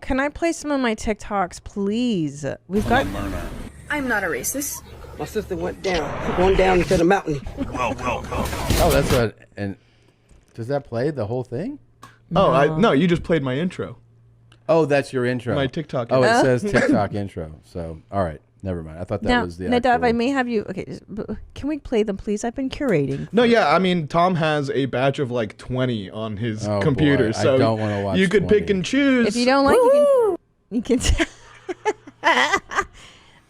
can I play some of my TikToks, please? We've got... I'm not a racist. My sister went down, going down into the mountain. Whoa. Oh, that's a... And does that play the whole thing? Oh, no, you just played my intro. Oh, that's your intro. My TikTok intro. intro. Oh, it says TikTok intro. So, all right. Never mind. I thought that was the Now, actual... Dov, I may have you... Okay, can we play them, please? I've been curating. No, yeah, I mean, Tom has a batch of like 20 on his Oh, computer, boy. so I don't want to watch you could 20. pick and choose. If you don't like, you can...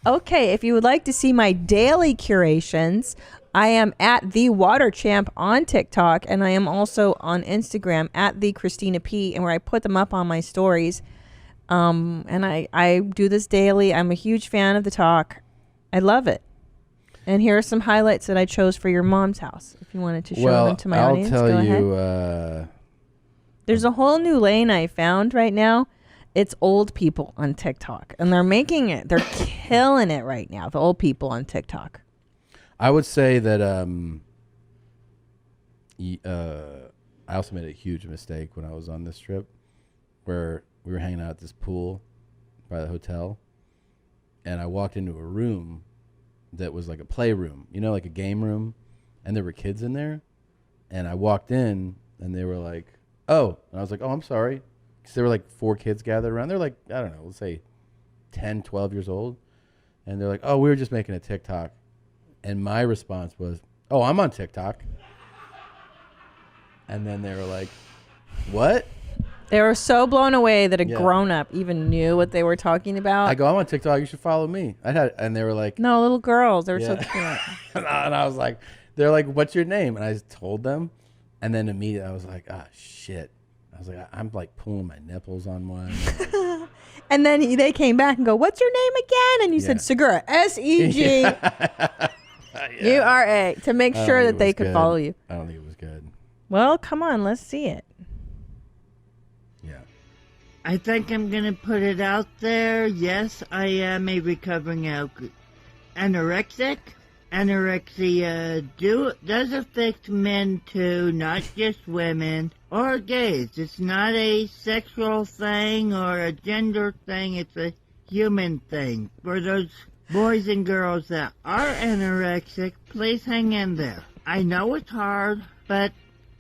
Okay, if you would like to see my daily curations, I am at The Water Champ on TikTok, and I am also on Instagram at The Christina P, and where I put them up on my stories. And I do this daily. I'm a huge fan of the talk. I love it. And here are some highlights that I chose for your mom's house. If you wanted to show them to my audience, I'll go tell ahead. you. There's a whole new lane I found right now. It's old people on TikTok, and they're making it. They're killing it right now. The old people on TikTok. I would say that I also made a huge mistake when I was on this trip, where we were hanging out at this pool by the hotel, and I walked into a room that was like a playroom, like a game room, and there were kids in there, and I walked in, and they were like, "Oh," and I was like, "Oh, I'm sorry." Because there were like 4 kids gathered around. They're like, I don't know, let's say 10, 12 years old. And they're like, "Oh, we were just making a TikTok." And my response was, "Oh, I'm on TikTok." And then they were like, "What?" They were so blown away that a grown-up even knew what they were talking about. I go, "I'm on TikTok. You should follow me." And they were like, "No, little girls. They were so cute." And I was like, they're like, "What's your name?" And I told them. And then immediately I was like, "Ah, shit." I was like, I'm like pulling my nipples on one. And then they came back and go, "What's your name again?" And you said Segura, SEGURA, to make sure that they could follow you. I don't think it was good. Well, come on, let's see it. Yeah. I think I'm going to put it out there. Yes, I am a recovering anorexic. Anorexia does affect men too, not just women or gays. It's not a sexual thing or a gender thing. It's a human thing. For those boys and girls that are anorexic, please hang in there. I know it's hard, but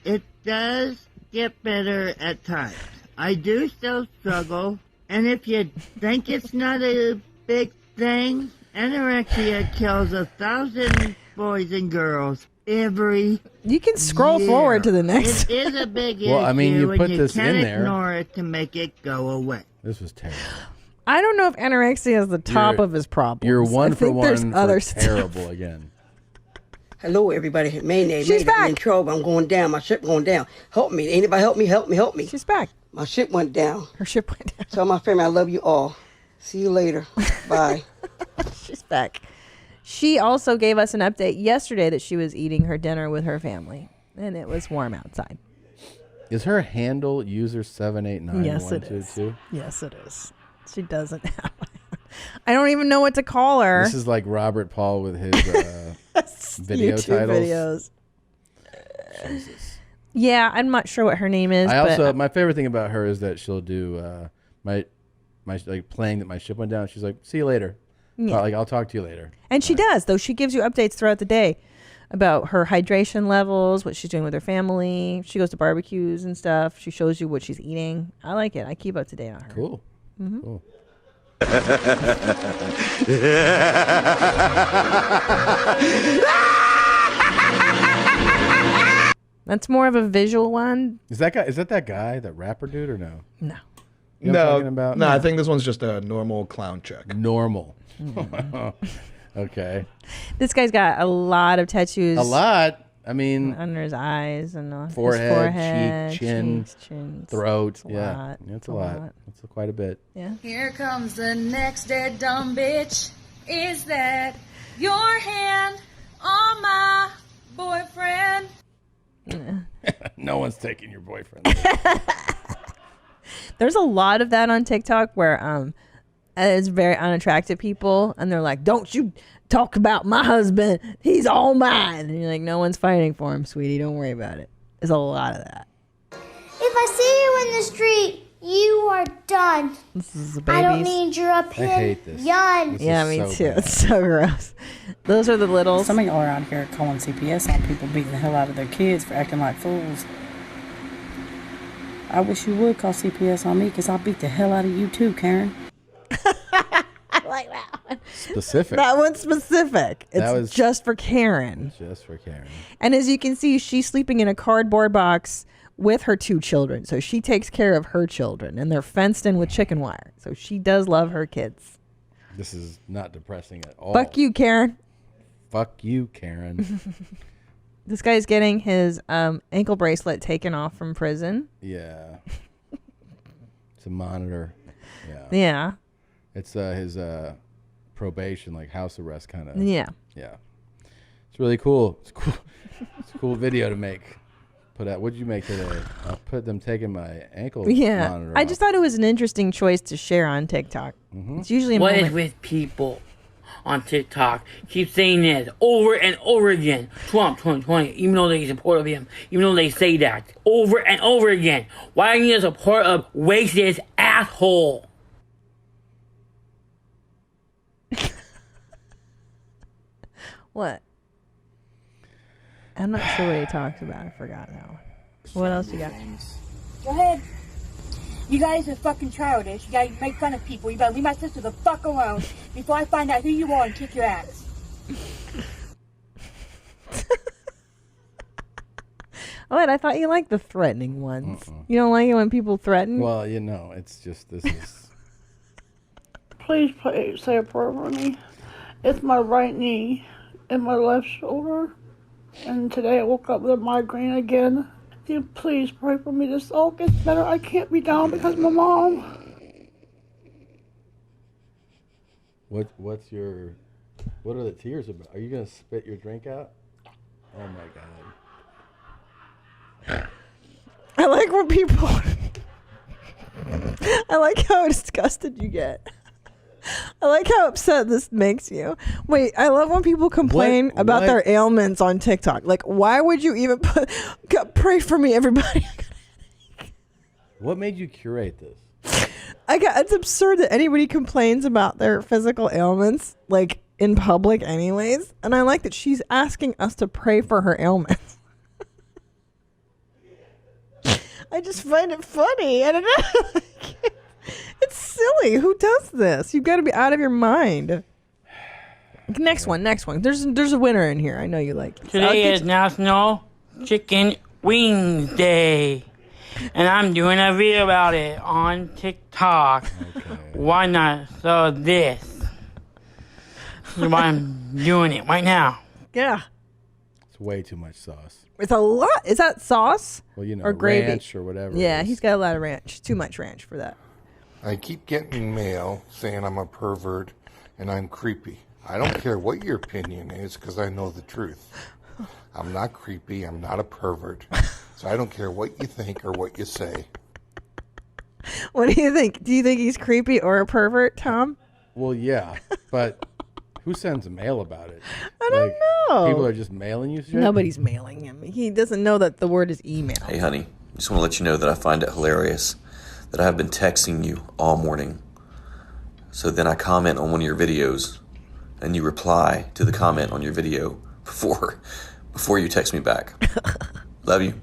it does get better at times. I do still struggle, and if you think it's not a big thing, anorexia kills 1,000 boys and girls every You can scroll year. forward to the next. It is a big Well, issue, I mean, you and put you this can't in there. ignore it to make it go away. This was terrible. I don't know if anorexia is the top of his problem. You're one I for think one there's for other terrible stuff. again. Hello, everybody. Mayday. She's back. I'm in trouble. I'm going down. My ship going down. Help me. Anybody help me? Help me. Help me. She's back. My ship went down. Her ship went down. Tell my family I love you all. See you later. Bye. She's back. She also gave us an update yesterday that she was eating her dinner with her family, and it was warm outside. Is her handle user 789? Yes, it is. Yes, it is. She doesn't have. I don't even know what to call her. This is like Robert Paul with his video YouTube titles. videos. Jesus. Yeah, I'm not sure what her name is. I also but my favorite thing about her is that she'll do my like playing that my ship went down. She's like, "See you later." Yeah. Like, I'll talk to you later. And she does, though. She gives you updates throughout the day about her hydration levels, what she's doing with her family. She goes to barbecues and stuff. She shows you what she's eating. I like it. I keep up to date on her. Cool. Mm-hmm. Cool. That's more of a visual one. Is that guy, that rapper dude, or no? No. You know what I'm talking about? No, I think this one's just a normal clown check. Normal. Mm-hmm. Okay. This guy's got a lot of tattoos. A lot. I mean, under his eyes and forehead, his cheek, chin, chins. throat. It's a Yeah, lot. it's a lot. It's quite a bit. Yeah. Here comes the next dead dumb bitch. Is that your hand on my boyfriend? No one's taking your boyfriend. There's a lot of that on TikTok where it's very unattractive people, and they're like, "Don't you talk about my husband? He's all mine." And you're like, "No one's fighting for him, sweetie. Don't worry about it." There's a lot of that. If I see you in the street, You are done. This is the I don't babies. need your opinion. I hate this. This Yeah, is me so too. bad. It's so gross. Those are the littles. Some of y'all are out here calling CPS on people beating the hell out of their kids for acting like fools. I wish you would call CPS on me because I'll beat the hell out of you too, Karen. I like that one. Specific. That one's specific. It's That was- just for Karen. Just for Karen. And as you can see, she's sleeping in a cardboard box with her 2 children. So she takes care of her children, and they're fenced in with chicken wire. So she does love her kids. This is not depressing at all. Fuck you, Karen. Fuck you, Karen. This guy's getting his ankle bracelet taken off from prison. Yeah. It's a monitor. Yeah. Yeah. It's his probation, like house arrest kind of. Yeah. Yeah. It's really cool. It's cool. It's a cool video to make. Put out. What'd you make today? I put them taking my ankle Yeah. monitor I off. just thought it was an interesting choice to share on TikTok. It's usually a What is moment. with people on TikTok keep saying this over and over again? Trump 2020, even though they support of him, even though they say that over and over again. Why are you support of racist asshole? What? I'm not sure what he talks about. I forgot now. What else you got? Go ahead. You guys are fucking childish. You guys make fun of people. You better leave my sister the fuck alone before I find out who you are and kick your ass. Oh, wait, I thought you liked the threatening ones. You don't like it when people threaten? Well, you know, it's just this is. Please say a prayer for me. It's my right knee and my left shoulder. And today I woke up with a migraine again. Can you please pray for me? This all gets better. I can't be down because of my mom. What's your? What are the tears about? Are you gonna spit your drink out? Oh my god. I like when people. I like how disgusted you get. I like how upset this makes you. Wait, I love when people complain about their ailments on TikTok. Like, why would you even pray for me, everybody? What made you curate this? It's absurd that anybody complains about their physical ailments, like in public, anyways. And I like that she's asking us to pray for her ailments. I just find it funny. I don't know. It's silly. Who does this? You've got to be out of your mind. Next one. There's a winner in here. I know you like it. Today is National Chicken Wings Day. And I'm doing a video about it on TikTok. Okay. Why not? So this is why I'm doing it right now. Yeah. It's way too much sauce. It's a lot. Is that sauce? Well, you know, or gravy? ranch or whatever. Yeah, it is. he's got a lot of ranch. Too much ranch for that. I keep getting mail saying I'm a pervert and I'm creepy. I don't care what your opinion is because I know the truth. I'm not creepy. I'm not a pervert. So I don't care what you think or what you say. What do you think? Do you think he's creepy or a pervert, Tom? Well, yeah, but who sends a mail about it? I don't know. People are just mailing you shit? Nobody's mailing him. He doesn't know that the word is email. Hey, honey, just want to let you know that I find it hilarious that I have been texting you all morning. So then I comment on one of your videos, and you reply to the comment on your video before you text me back. Love you.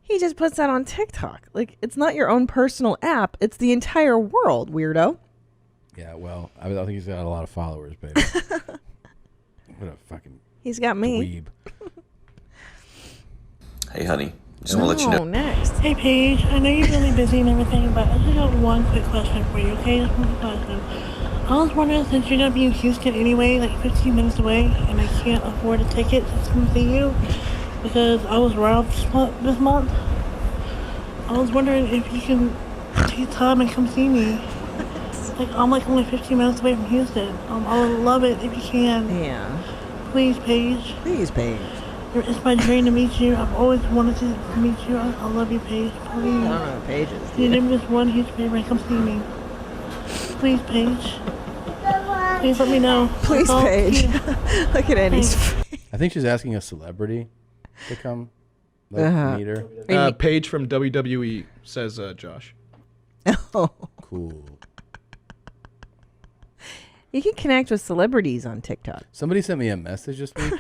He just puts that on TikTok. Like, it's not your own personal app. It's the entire world, weirdo. Yeah, well, I think he's got a lot of followers, baby. What a fucking He's got me. dweeb. Hey, honey, just want to let you know. Next. Hey, Paige. I know you're really busy and everything, but I just got one quick question for you, okay? Just one quick question. I was wondering, since you're going to be in Houston anyway, like 15 minutes away, and I can't afford a ticket to come see you because I was robbed this month, I was wondering if you can take time and come see me. Like, I'm like only 15 minutes away from Houston. I would love it if you can. Yeah. Please, Paige. Please, Paige. It's my dream to meet you. I've always wanted to meet you. I love you, Paige. Please. I don't know what Paige is. You're just one huge favor. Come see me. Please, Paige. Please let me know. Please, Paige. Look at Eddie's face. I think she's asking a celebrity to come meter? Paige from WWE says Josh. Oh, cool. You can connect with celebrities on TikTok. Somebody sent me a message this week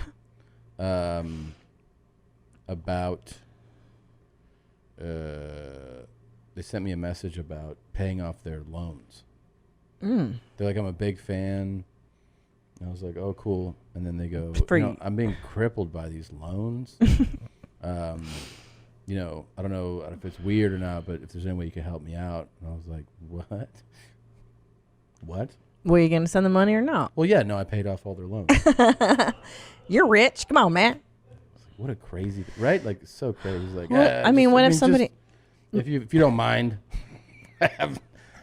about. They sent me a message about paying off their loans. They're like, I'm a big fan. And I was like, oh, cool. And then they go, I'm being crippled by these loans. I don't know if it's weird or not, but if there's any way you can help me out. And I was like, what? What? Were you going to send the money or not? Well, yeah, no, I paid off all their loans. You're rich. Come on, man. What a crazy, right? Like, it's so crazy. It's like, if somebody... If you don't mind, I have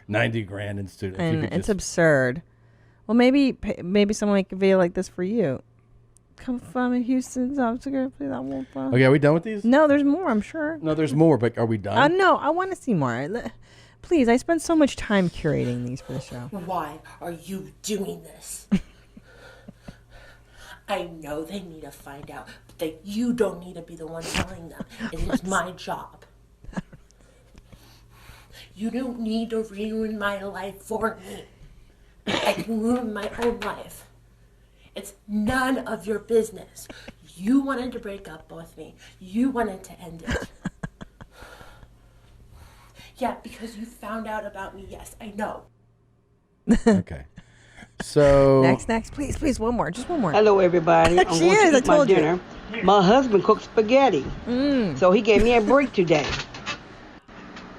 90 grand in student. And it's absurd. Well, maybe someone make a video like this for you. Come from Houston's Segura, please. I won't. Okay, are we done with these? No, there's more. I'm sure. No, there's more. But are we done? No, I want to see more. Please, I spent so much time curating these for the show. Why are you doing this? I know they need to find out, but that you don't need to be the one telling them. It is my job. You don't need to ruin my life for me. I can ruin my own life. It's none of your business. You wanted to break up with me. You wanted to end it. Yeah, because you found out about me. Yes, I know. Okay. So next, please, one more, just one more. Hello, everybody. I'm She going is, to I eat my told you. dinner. My husband cooks spaghetti, so he gave me a break today.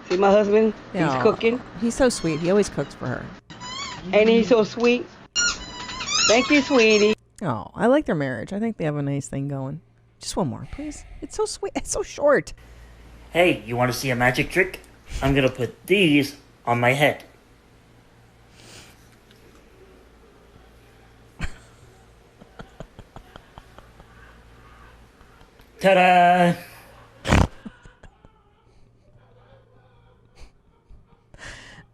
See my husband? Yeah. He's cooking. He's so sweet. He always cooks for her. And he's so sweet. Thank you, sweetie. Oh, I like their marriage. I think they have a nice thing going. Just one more, please. It's so sweet. It's so short. Hey, you want to see a magic trick? I'm going to put these on my head. Ta-da!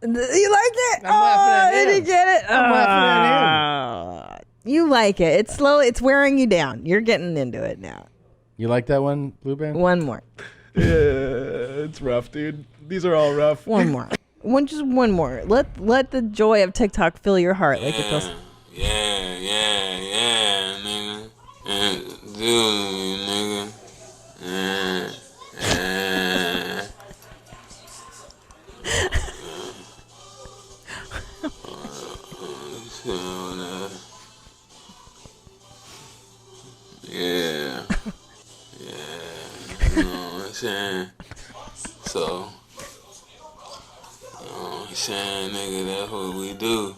You liked it? I'm laughing at him. Did you get it? I'm laughing at him. You like it. It's slowly. It's wearing you down. You're getting into it now. You like that one, Blue Band? One more. Yeah, it's rough, dude. These are all rough. One more. Just one more. Let the joy of TikTok fill your heart like it feels. Yeah, nigga. Dude, nigga. Yeah. You know what I'm saying? So, you know what I'm saying, nigga, that's what we do.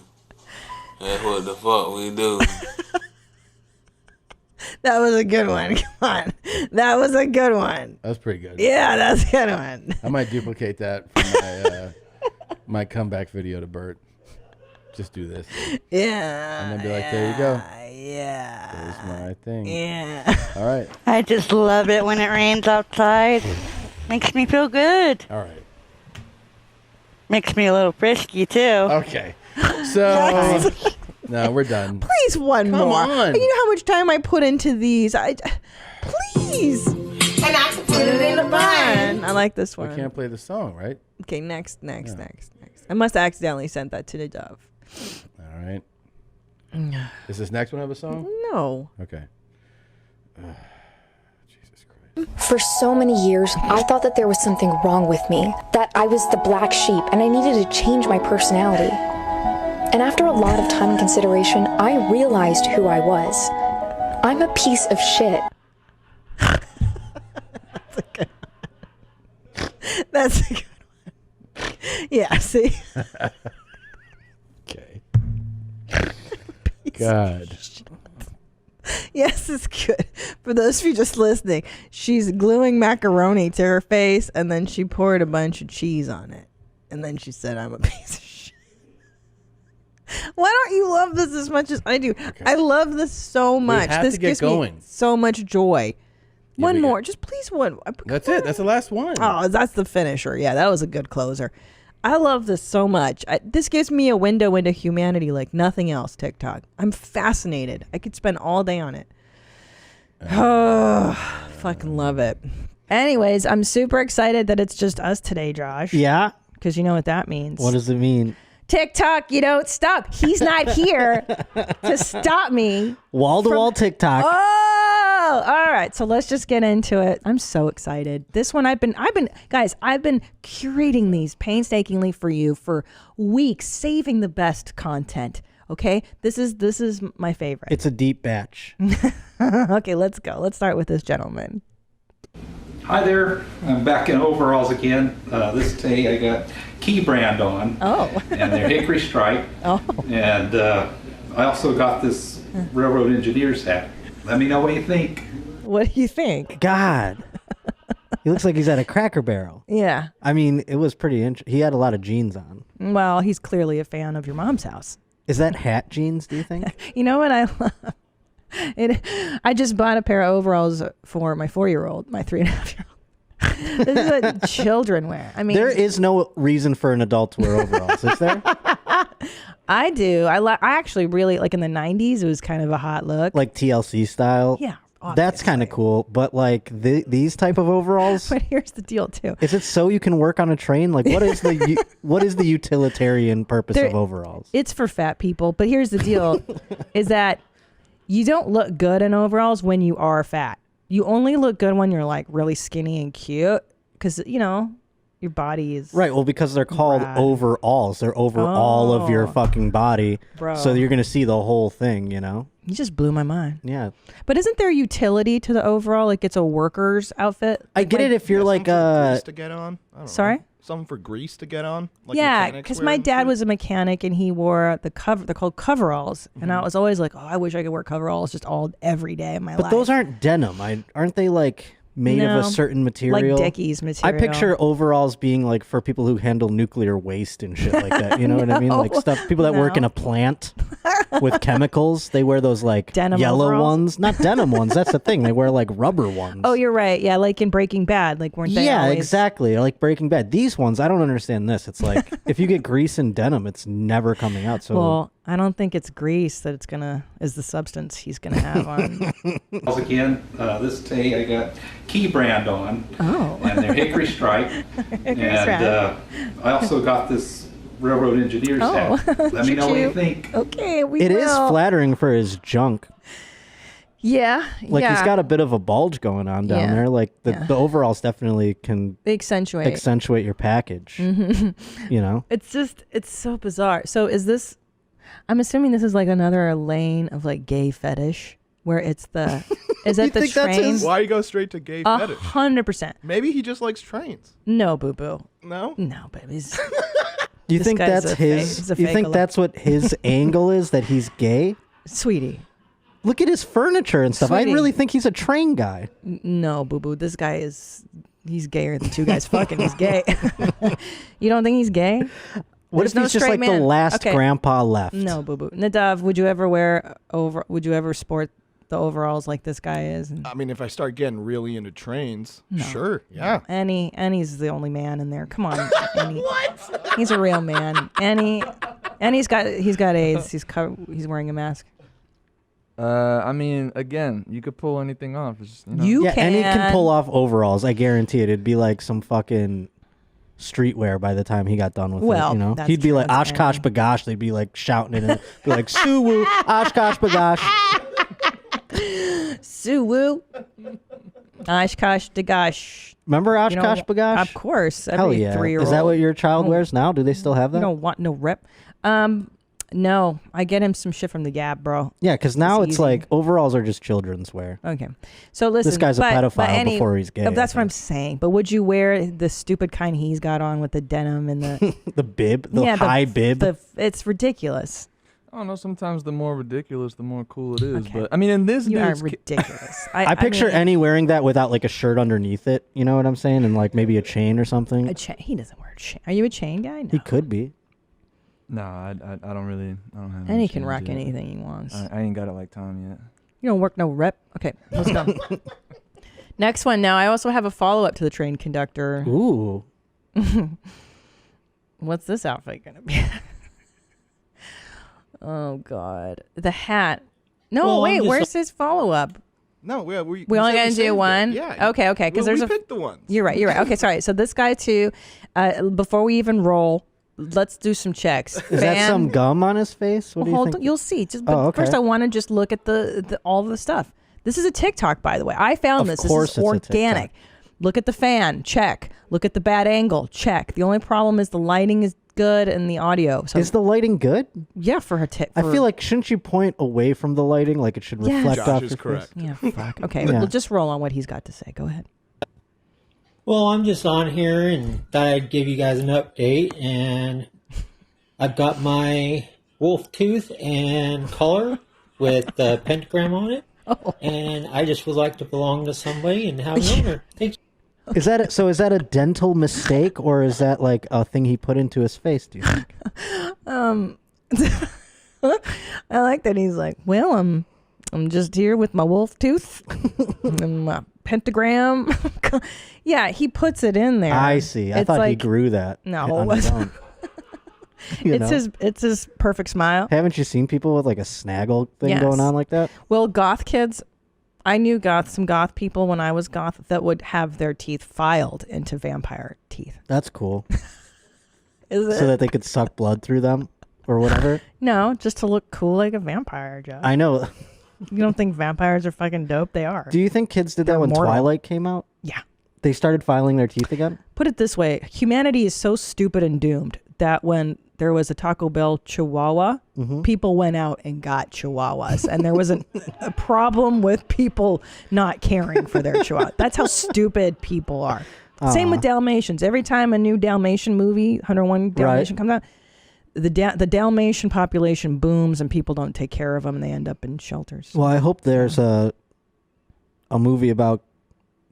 That's what the fuck we do. That was a good one. Come on. That was a good one. That was pretty good. Yeah, that's a good one. I might duplicate that for my my comeback video to Bert. Just do this. Yeah. And then be like, there you go. Yeah. There's my thing. Yeah. All right. I just love it when it rains outside. Makes me feel good. All right. Makes me a little frisky, too. Okay. So, no, we're done. Please, one Come more. on. You know how much time I put into these. Please. And I can put it in a bun. I like this one. We can't play the song, right? Okay, next. I must have accidentally sent that to the dove. All right. Does this next one have a song? No. Okay. For so many years, I thought that there was something wrong with me, that I was the black sheep and I needed to change my personality. And after a lot of time and consideration, I realized who I was. I'm a piece of shit. That's a good one. Yeah, see? Okay. God. Yes, it's good. For those of you just listening, she's gluing macaroni to her face and then she poured a bunch of cheese on it. And then she said, I'm a piece of shit. Why don't you love this as much as I do? Okay. I love this so much. We have this to get gives going. me so much joy. Yeah, one more. Just please one. That's it. That's the last one. Oh, that's the finisher. Yeah, that was a good closer. I love this so much. This gives me a window into humanity like nothing else, TikTok. I'm fascinated. I could spend all day on it. Oh, fucking love it. Anyways, I'm super excited that it's just us today, Josh. Yeah. Because you know what that means. What does it mean? TikTok, you don't stop. He's not here to stop me. Wall-to-wall TikTok. Oh, all right. So let's just get into it. I'm so excited. This one, I've been curating these painstakingly for you for weeks, saving the best content. Okay, this is my favorite. It's a deep batch. Okay, let's go. Let's start with this gentleman. Hi there, I'm back in overalls again. This day I got Key brand on. Oh. And they're hickory stripe. Oh. And I also got this railroad engineer's hat. Let me know what you think. What do you think? God. He looks like he's at a Cracker Barrel. Yeah. I mean, it was pretty interesting. He had a lot of jeans on. Well, he's clearly a fan of your mom's house. Is that hat jeans, do you think? You know what I love? I just bought a pair of overalls for my 4-year-old, my 3.5-year-old. This is what children wear. I mean, there is no reason for an adult to wear overalls, is there? I do. I actually really, like in the 90s, it was kind of a hot look. Like TLC style? Yeah. That's kind of cool, but like these type of overalls. But here's the deal, too. Is it so you can work on a train? Like, what is the utilitarian purpose of overalls? It's for fat people, but here's the deal: is that you don't look good in overalls when you are fat. You only look good when you're like really skinny and cute, because your body is right. Well, because they're called overalls. They're over all of your fucking body, bro. So you're gonna see the whole thing. You just blew my mind. Yeah. But isn't there utility to the overall? Like it's a worker's outfit? I get it if you're like grease to get on. I don't Sorry? know. Something for grease to get on. Like yeah, mechanics because wear my and dad shit? was a mechanic and he wore they're called coveralls. And I was always like, oh, I wish I could wear coveralls just every day of my life. But those aren't denim. Aren't they like made of a certain material? Like Dickies material. I picture overalls being like for people who handle nuclear waste and shit like that. You know what I mean? Like people that work in a plant with chemicals. They wear those like denim yellow overalls? ones. Not denim ones. That's the thing. They wear like rubber ones. Oh, you're right. Yeah, like in Breaking Bad. Like weren't they Yeah, always... exactly. Like Breaking Bad. These ones, I don't understand this. It's like if you get grease in denim, it's never coming out. So well, I don't think it's grease that is the substance he's gonna have on. Again, this day I got Key brand on. Oh. And they're hickory stripe. And I also got this railroad engineer's hat. Let me know what you think. Okay, It is flattering for his junk. Yeah. Like he's got a bit of a bulge going on down there. Like the overalls definitely can accentuate your package. Mm-hmm. It's so bizarre. So I'm assuming this is like another lane of like gay fetish where it's the is that the train? Why you go straight to gay fetish? 100%. Maybe he just likes trains. No, boo boo. No? No, babies. Do you think that's his? You think that's what his angle is? That he's gay, sweetie? Look at his furniture and stuff. Sweetie. I really think he's a train guy. No, boo boo. This guy he's gayer than two guys fucking. He's gay. You don't think he's gay? What if he's just like the last grandpa left? No, boo boo. Nadav, would you ever sport the overalls like this guy is? I mean, if I start getting really into trains, sure, yeah. Annie's the only man in there. Come on, Annie. What? He's a real man. Annie's got AIDS. He's wearing a mask. I mean, again, you could pull anything off. It's just, Annie can pull off overalls. I guarantee it. It'd be like some fucking streetwear by the time he got done with it. That's He'd be like true, Oshkosh Bagosh. They'd be like shouting it and be like Suwoo Oshkosh Bagosh. Suwoo Oshkosh Bagosh. Remember Oshkosh Bagosh? Of course. Hell yeah. 3-year-old. Is that what your child wears now? Do they still have that? You don't want no rep. No, I get him some shit from the Gap, bro. Yeah, because now it's like overalls are just children's wear. Okay, so listen, this guy's a pedophile before he's gay. That's what I'm saying. But would you wear the stupid kind he's got on with the denim and the the bib, the high bib? It's ridiculous. I don't know. Sometimes the more ridiculous, the more cool it is. Okay. But I mean, in this you are dude's ridiculous. I picture Annie wearing that without like a shirt underneath it. You know what I'm saying? And like maybe a chain or something. A chain? He doesn't wear a chain. Are you a chain guy? No. He could be. No, I don't have. And he can rock anything he wants. I ain't got it like Tom yet. You don't work no rep. Okay, let's go. Next one. Now I also have a follow up to the train conductor. Ooh. What's this outfit gonna be? Oh God, the hat. No, wait. Where's his follow up? No, we only said gonna do saved it. one. Yeah. Okay. Because we there's picked the ones. You're right. Okay. Sorry. So this guy too. Before we even roll, let's do some checks. Is that some gum on his face? What do you think? You'll see. Okay. First, I want to just look at all the stuff. This is a TikTok, by the way. I found this. Of course, this is organic. Look at the fan. Check. Look at the bad angle. Check. The only problem is the lighting is good and the audio. So is the lighting good? Yeah, for her tip. I feel like shouldn't you point away from the lighting, like it should reflect Josh off is your correct. face? Yeah, fuck. Okay, we'll just roll on what he's got to say. Go ahead. Well, I'm just on here and thought I'd give you guys an update, and I've got my wolf tooth and collar with the pentagram on it, and I just would like to belong to somebody and have an owner. Thanks. Is that a dental mistake, or is that like a thing he put into his face, do you think? I like that he's like, well, I'm just here with my wolf tooth and my pentagram. Yeah, he puts it in there. I see. I thought he grew that. No, on his own. It's his perfect smile. Haven't you seen people with like a snaggle thing going on like that? Well, goth kids, I knew some goth people when I was goth that would have their teeth filed into vampire teeth. That's cool. Is it? So that they could suck blood through them or whatever? No, just to look cool like a vampire, Joe. I know. You don't think vampires are fucking dope? They are. Do you think kids did that when mortal. Twilight came out? Yeah. They started filing their teeth again? Put it this way. Humanity is so stupid and doomed that when there was a Taco Bell Chihuahua, people went out and got Chihuahuas. And there was a problem with people not caring for their Chihuahua. That's how stupid people are. Same with Dalmatians. Every time a new Dalmatian movie, 101 Dalmatian comes out, the Dalmatian population booms and people don't take care of them and they end up in shelters. Well, I hope there's a movie about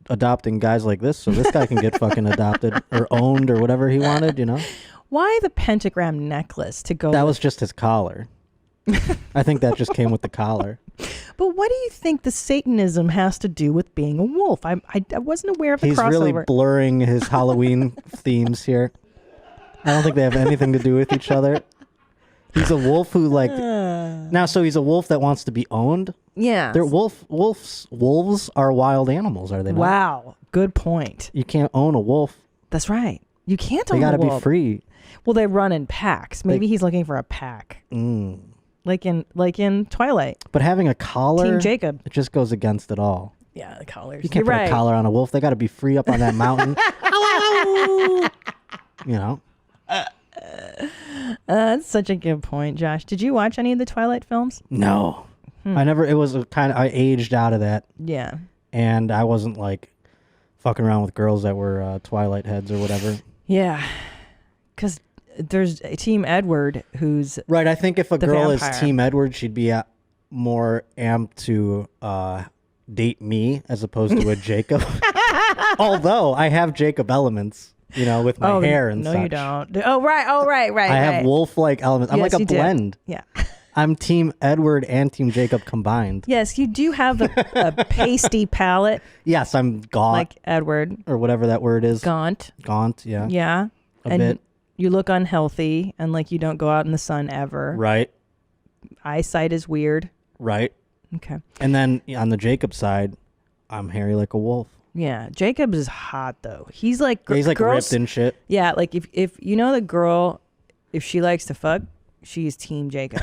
adopting guys like this so this guy can get fucking adopted or owned or whatever he wanted, you know? Why the pentagram necklace to go? That was just his collar. I think that just came with the collar. But what do you think the Satanism has to do with being a wolf? I wasn't aware of the crossover. He's really blurring his Halloween themes here. I don't think they have anything to do with each other. He's a wolf who so he's a wolf that wants to be owned. Yeah. They're wolves are wild animals, are they not? Wow. Good point. You can't own a wolf. That's right. You can't own They got a to wolf. be free. Well, they run in packs. Maybe he's looking for a pack. Like in Twilight. But having a collar, Team Jacob. it just goes against it all. Yeah, the collars. You can't You're put right. a collar on a wolf. They got to be free up on that mountain. You know? That's such a good point, Josh. Did you watch any of the Twilight films? No. I never, it was I aged out of that. Yeah. And I wasn't like fucking around with girls that were Twilight heads or whatever. Yeah. Because there's Team Edward who's... Right, I think if a girl vampire. is Team Edward, she'd be more amped to date me as opposed to a Jacob. Although I have Jacob elements, you know, with my hair and such. No, you don't. Oh, right. I have wolf-like elements. I'm Yes, like a you do. blend. Yeah. I'm Team Edward and Team Jacob combined. Yes, you do have a pasty palate. Yes, I'm gaunt. Like Edward. Or whatever that word is. Gaunt. Gaunt, yeah. Yeah. A bit. You look unhealthy and like you don't go out in the sun ever. Right. Eyesight is weird. Right. Okay. And then on the Jacob side, I'm hairy like a wolf. Yeah. Jacob is hot though. He's like... Yeah, he's like girls, ripped and shit. Yeah, like if you know the girl, if she likes to fuck, she's Team Jacob.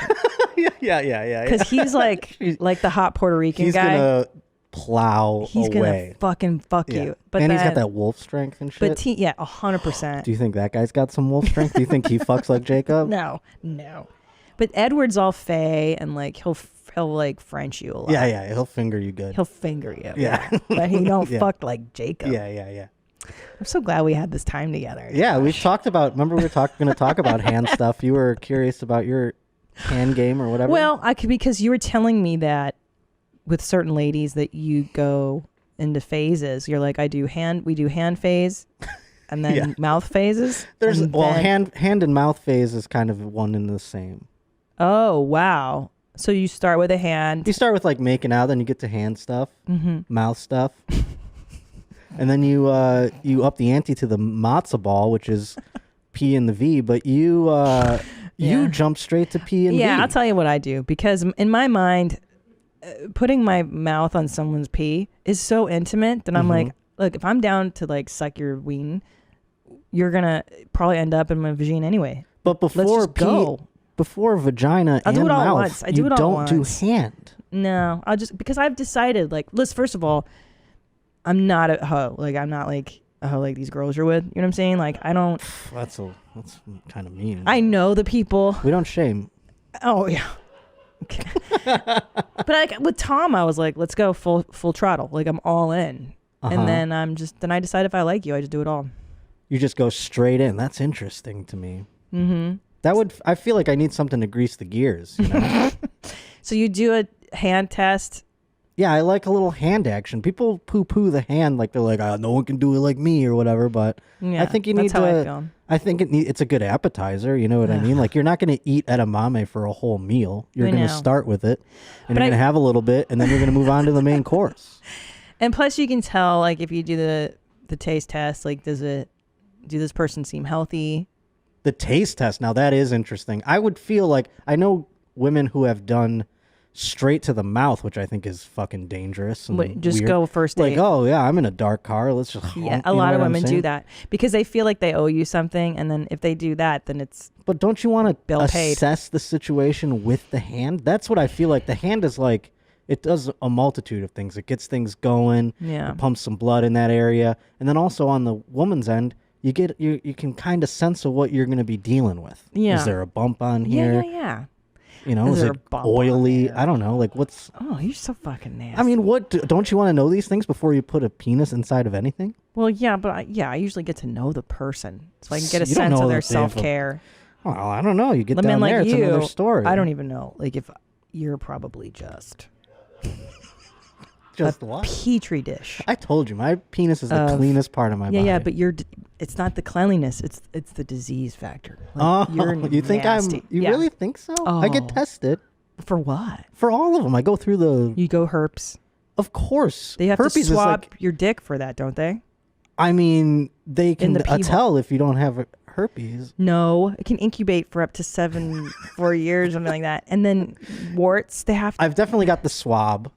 Yeah. Because he's like the hot Puerto Rican He's guy. gonna plow He's away. gonna fucking fuck Yeah. you. But and then, he's got that wolf strength and shit. But 100%. Do you think that guy's got some wolf strength? Do you think he fucks like Jacob? No. But Edward's all fey and like he'll like French you a lot. Yeah. He'll finger you good. He'll finger you. Yeah. But he don't Yeah. fuck like Jacob. Yeah. I'm so glad we had this time together. Yeah, we've talked about. Remember, we were going to talk about hand stuff. You were curious about your hand game or whatever. Well, because you were telling me that with certain ladies that you go into phases. You're like, we do hand phase, and then Yeah. mouth phases. There's and hand and mouth phase is kind of one and the same. Oh wow! So you start with a hand. You start with like making out, then you get to hand stuff, mouth stuff. And then you up the ante to the matzo ball, which is P and the V, but you jump straight to P and V. Yeah, I'll tell you what I do, because in my mind, putting my mouth on someone's pee is so intimate that I'm Mhm. like, look, if I'm down to like suck your ween, you're gonna probably end up in my vagina anyway. But Let's before just go. before vagina I'll and do it all at mouth, once. I do you it all don't at do once. hand. No, I'll just because I've decided like, let's first of all, I'm not a hoe. Like I'm not like a hoe like these girls you're with. You know what I'm saying? Like I don't. That's kind of mean. I know the people. We don't shame. Oh yeah. Okay. But like with Tom, I was like, let's go full throttle. Like I'm all in. Uh-huh. And then I decide if I like you, I just do it all. You just go straight in. That's interesting to me. Mm-hmm. That would. I feel like I need something to grease the gears. You know? So you do a hand test. Yeah, I like a little hand action. People poo-poo the hand like they're like, no one can do it like me or whatever. But Yeah, I think you that's need how I to. feel. I think it's a good appetizer. You know what I Ugh. mean? Like you're not going to eat edamame for a whole meal. You're I going to know. start with it, and But you're going to have a little bit, and then you're going to move on to the main course. And plus, you can tell like if you do the taste test, like do this person seem healthy? The taste test. Now that is interesting. I would feel like I know women who have done straight to the mouth, which I think is fucking dangerous. And Wait, just weird. go first Like, date. oh yeah, I'm in a dark car. Let's just Yeah, honk, a you lot know of what I'm women do saying? that because they feel like they owe you something, and then if they do that, then it's. But don't you want to bill paid. assess the situation with the hand? That's what I feel like. The hand is like, it does a multitude of things. It gets things going. Yeah. It pumps some blood in that area. And then also on the woman's end, you can kind of sense of what you're going to be dealing with. Yeah. Is there a bump on Yeah, here? yeah. You know, Is is there it a bump on oily? I don't know. Like what's... Oh, you're so fucking nasty. I mean, don't you want to know these things before you put a penis inside of anything? Well, yeah, but I usually get to know the person so I can get a You don't sense know of their that they have a- self-care. Well, I don't know. You get I down mean, like there, it's another you, story. I don't even know. Like if you're probably just Just a what? petri dish. I told you, my penis is the of- cleanest part of my body. Yeah, but it's not the cleanliness. It's the disease factor. Like, Oh, you're you think nasty. You Yeah. really think so? I get Oh. tested. For what? For all of them. I go through the... You go herpes. Of course. They have Herpes to is swab like... your dick for that, don't they? I mean, they can the pee hole. tell if you don't have herpes. No, it can incubate for up to 4 years, something like that. And then warts, they have to. I've definitely got the swab.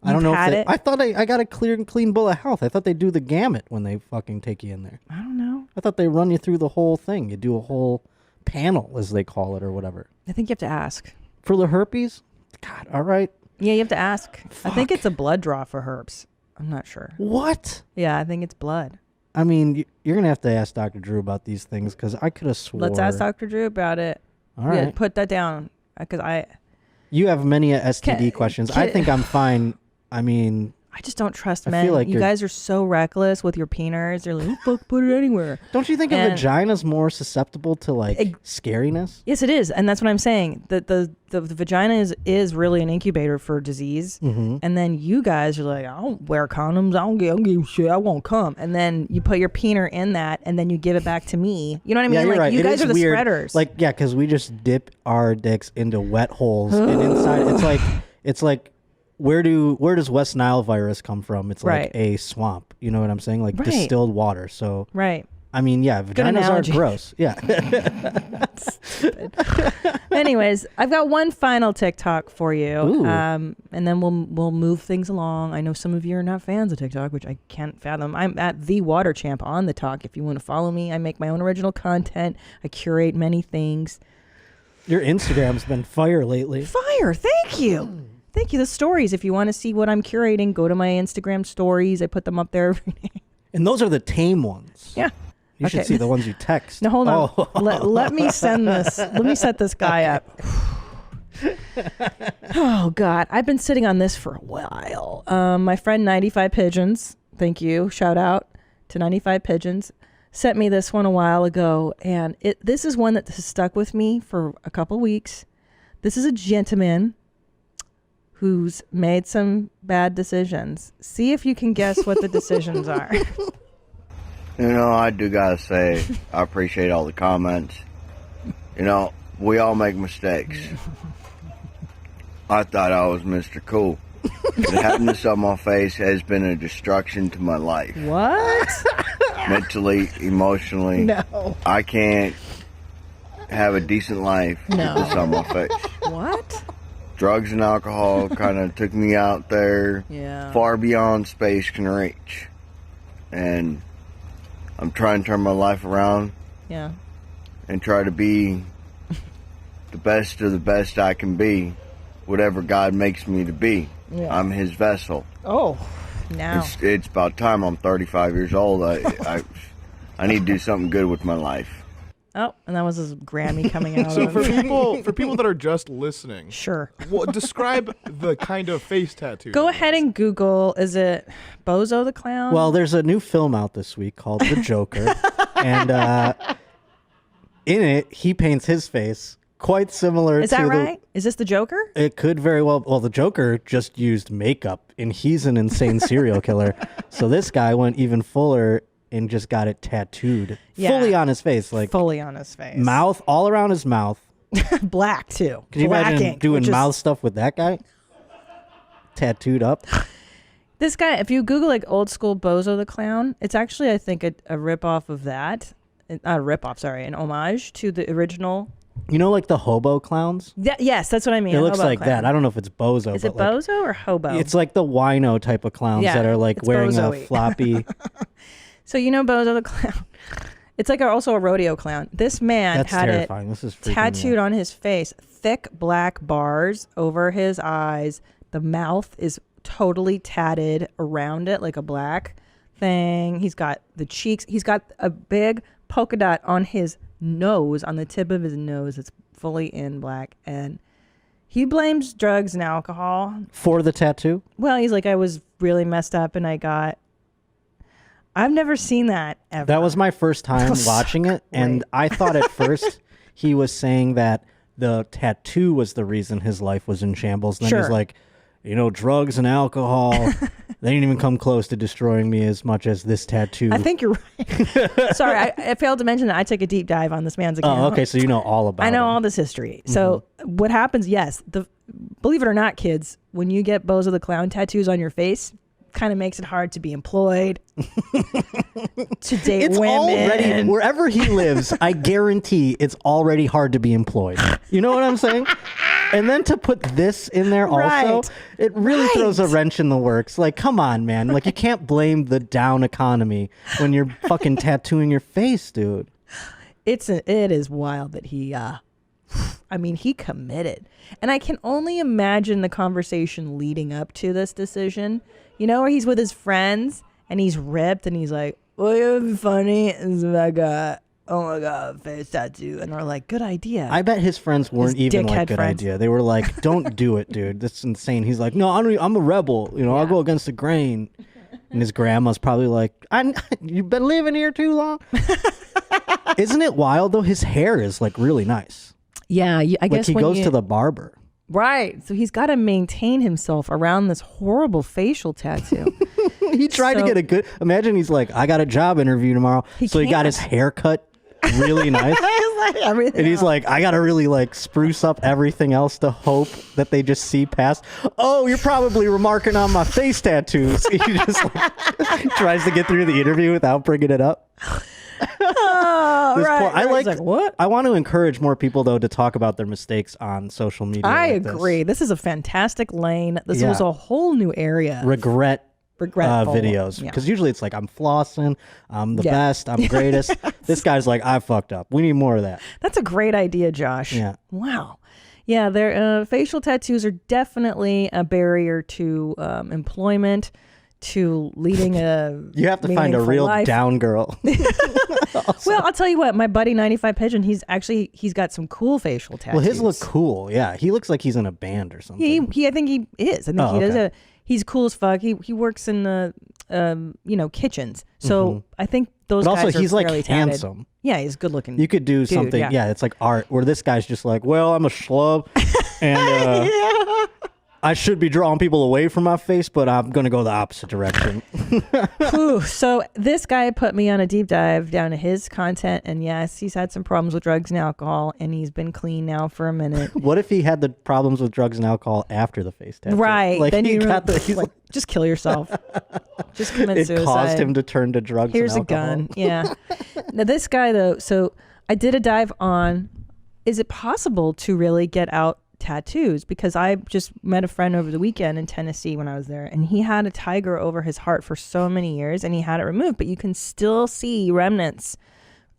I You've don't know had if it? I thought I got a clean bill of health. I thought they do the gamut when they fucking take you in there. I don't know. I thought they run you through the whole thing. You do a whole panel, as they call it, or whatever. I think you have to ask. For the herpes? God, all right. Yeah, you have to ask. I think it's a blood draw for herpes. I'm not sure. What? Yeah, I think it's blood. I mean, you're going to have to ask Dr. Drew about these things because I could have swore. Let's ask Dr. Drew about it. All Yeah, right. put that down because You have many STD Can- questions. can- I think I'm fine. I mean, I just don't trust I men. feel like you you're- guys are so reckless with your peeners. They're like, "Oh, fuck, put it anywhere." don't you think a And- vagina's more susceptible to like scariness? Yes, it is, and that's what I'm saying. The vagina is really an incubator for disease, Mhm. and then you guys are like, I don't wear condoms. I don't give a shit. I won't come, and then you put your peener in that, and then you give it back to me. You know what I mean? Yeah, you're like right. you It guys is are the weird. spreaders. Like, yeah, because we just dip our dicks into wet holes, and inside it's like where does West Nile virus come from? It's Right. like a swamp. You know what I'm saying? Like Right. distilled water. So Right. I mean, yeah, Good vaginas are analogy. gross. Yeah. Anyways, I've got one final TikTok for you, Ooh. and then we'll move things along. I know some of you are not fans of TikTok, which I can't fathom. I'm at the Water Champ on the talk. If you want to follow me, I make my own original content. I curate many things. Your Instagram's been fire lately. Fire! Thank you. Thank you. The stories. If you want to see what I'm curating, go to my Instagram stories. I put them up there every day. And those are the tame ones. Yeah. You should Okay. see the ones you text. Now hold on. Oh. Let me send this. Let me set this guy up. Oh God, I've been sitting on this for a while. My friend 95 Pigeons, thank you. Shout out to 95 Pigeons. Sent me this one a while ago, and this is one that has stuck with me for a couple weeks. This is a gentleman who's made some bad decisions. See if you can guess what the decisions are. You know, I do gotta say, I appreciate all the comments. You know, we all make mistakes. I thought I was Mr. Cool. But having this on my face has been a destruction to my life. What? Mentally, emotionally. No. I can't have a decent life No. with this on my face. What? drugs and alcohol kind of took me out there far beyond space can reach. And I'm trying to turn my life around. Yeah. And try to be the best of the best I can be, whatever God makes me to be. Yeah. I'm his vessel. Oh, now. It's about time. I'm 35 years old. I need to do something good with my life. Oh, and that was his Grammy coming out. So of for people that are just listening, sure. Well, describe the kind of face tattoo. Go ahead and Google. Is it Bozo the Clown? Well, there's a new film out this week called The Joker, and in it he paints his face quite similar. Is that right? Is this the Joker? It could very well. Well, the Joker just used makeup, and he's an insane serial killer. So this guy went even fuller and just got it tattooed fully on his face, like fully on his face, mouth all around his mouth, black too. Can you Black imagine ink, doing which is- mouth stuff with that guy? Tattooed up. This guy, if you Google like old school Bozo the Clown, it's actually I think a ripoff of that. Not a ripoff, sorry, an homage to the original. You know, like the hobo clowns. Yes, that's what I mean. It looks hobo like clown. that. I don't know if it's bozo. Is but it like, Bozo or hobo? It's like the wino type of clowns that are like it's wearing bozo-y. a floppy. So you know Bozo the Clown. It's like also a rodeo clown. This man That's had terrifying. it This is freaking me tattooed out. on his face, thick black bars over his eyes. The mouth is totally tatted around it like a black thing. He's got the cheeks. He's got a big polka dot on his nose, on the tip of his nose. It's fully in black. And he blames drugs and alcohol. For the tattoo? Well, he's like, I was really messed up and I've never seen that ever. That was my first time was so watching it, and I thought at first he was saying that the tattoo was the reason his life was in shambles. Then he's Sure. like, you know, drugs and alcohol, they didn't even come close to destroying me as much as this tattoo. I think you're right. Sorry, I failed to mention that I took a deep dive on this man's account. Oh, okay, so you know all about I know it. all this history. So what happens, yes, believe it or not, kids, when you get Bozo the Clown tattoos on your face, kind of makes it hard to be employed, to date It's women. already, wherever he lives, I guarantee it's already hard to be employed. You know what I'm saying? And then to put this in there also, Right. it really throws a wrench in the works. Like, come on, man. Like, you can't blame the down economy when you're fucking tattooing your face, dude. It is wild that he he committed. And I can only imagine the conversation leading up to this decision. You know, where he's with his friends and he's ripped and he's like, well, it would be funny is if I got, oh my God, face tattoo. And we're like, good idea. I bet his friends weren't His even like, dickhead good friends. idea. They were like, don't do it, dude. That's insane. He's like, no, I'm a rebel. You know, I'll go against the grain. And his grandma's probably like, you've been living here too long. Isn't it wild, though? His hair is like really nice. Yeah, I guess he when goes you- to the barber. Right. So he's got to maintain himself around this horrible facial tattoo. He tried to get a good. Imagine he's like, I got a job interview tomorrow. So he got his hair cut really nice. And he's like, I got to really like spruce up everything else to hope that they just see past. Oh, you're probably remarking on my face tattoos. He just like, tries to get through the interview without bringing it up. Oh, This right. poor- I He's like what? I want to encourage more people though to talk about their mistakes on social media. I like this. agree. This is a fantastic lane. This Yeah. was a whole new area. Regretful videos, Yeah. because usually it's like, I'm flossing, I'm the Yeah. best, I'm greatest. This guy's like, I fucked up. We need more of that. That's a great idea, Josh. Yeah. Wow. Yeah, their facial tattoos are definitely a barrier to employment, to leading a You have to find a meaningful real life. down girl. Well, I'll tell you what, my buddy 95 Pigeon, he's got some cool facial tattoos. Well, his look cool. Yeah, he looks like he's in a band or something. He I think he is. I think Oh, he does okay. he's cool as fuck. He works in the kitchens. So Mhm. I think those But guys also, are he's like fairly tatted. handsome. Yeah, he's good looking. You could do dude, something. Yeah. It's like art, where this guy's just like, well, I'm a schlub, and I should be drawing people away from my face, but I'm gonna go the opposite direction. Whew. So this guy put me on a deep dive down to his content, and yes, he's had some problems with drugs and alcohol, and he's been clean now for a minute. What if he had the problems with drugs and alcohol after the face tattoo? Right. Like then he you got the. He's like, just kill yourself. Just commit it suicide. caused him to turn to drugs. Here's and a alcohol. gun. Yeah. Now this guy though, so I did a dive on, is it possible to really get out tattoos, because I just met a friend over the weekend in Tennessee when I was there, and he had a tiger over his heart for so many years, and he had it removed, but you can still see remnants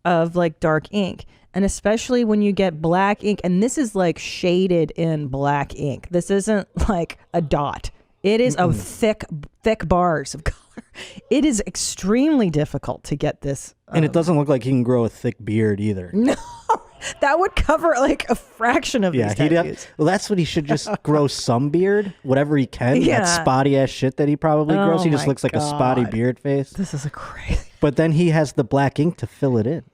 of like dark ink. And especially when you get black ink, and this is like shaded in black ink. This isn't like a dot. It is a thick bars of color. It is extremely difficult to get this. And it doesn't look like he can grow a thick beard either. No, that would cover like a fraction of these tattoos. Well, that's what he should just grow some beard, whatever he can. Yeah. That spotty ass shit that he probably grows. He just my looks like a spotty God. beard face. This is a crazy. But then he has the black ink to fill it in.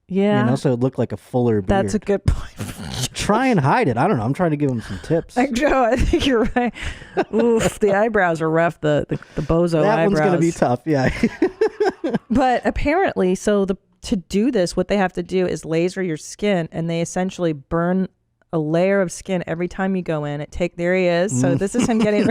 Yeah. You know, so it looked like a fuller beard. That's a good point. Try and hide it. I don't know. I'm trying to give him some tips. Like Joe, I think you're right. Oof, the eyebrows are rough. The bozo that eyebrows. one's gonna be tough. Yeah. But apparently, to do this, what they have to do is laser your skin, and they essentially burn a layer of skin every time you go in. There he is. So this is him getting.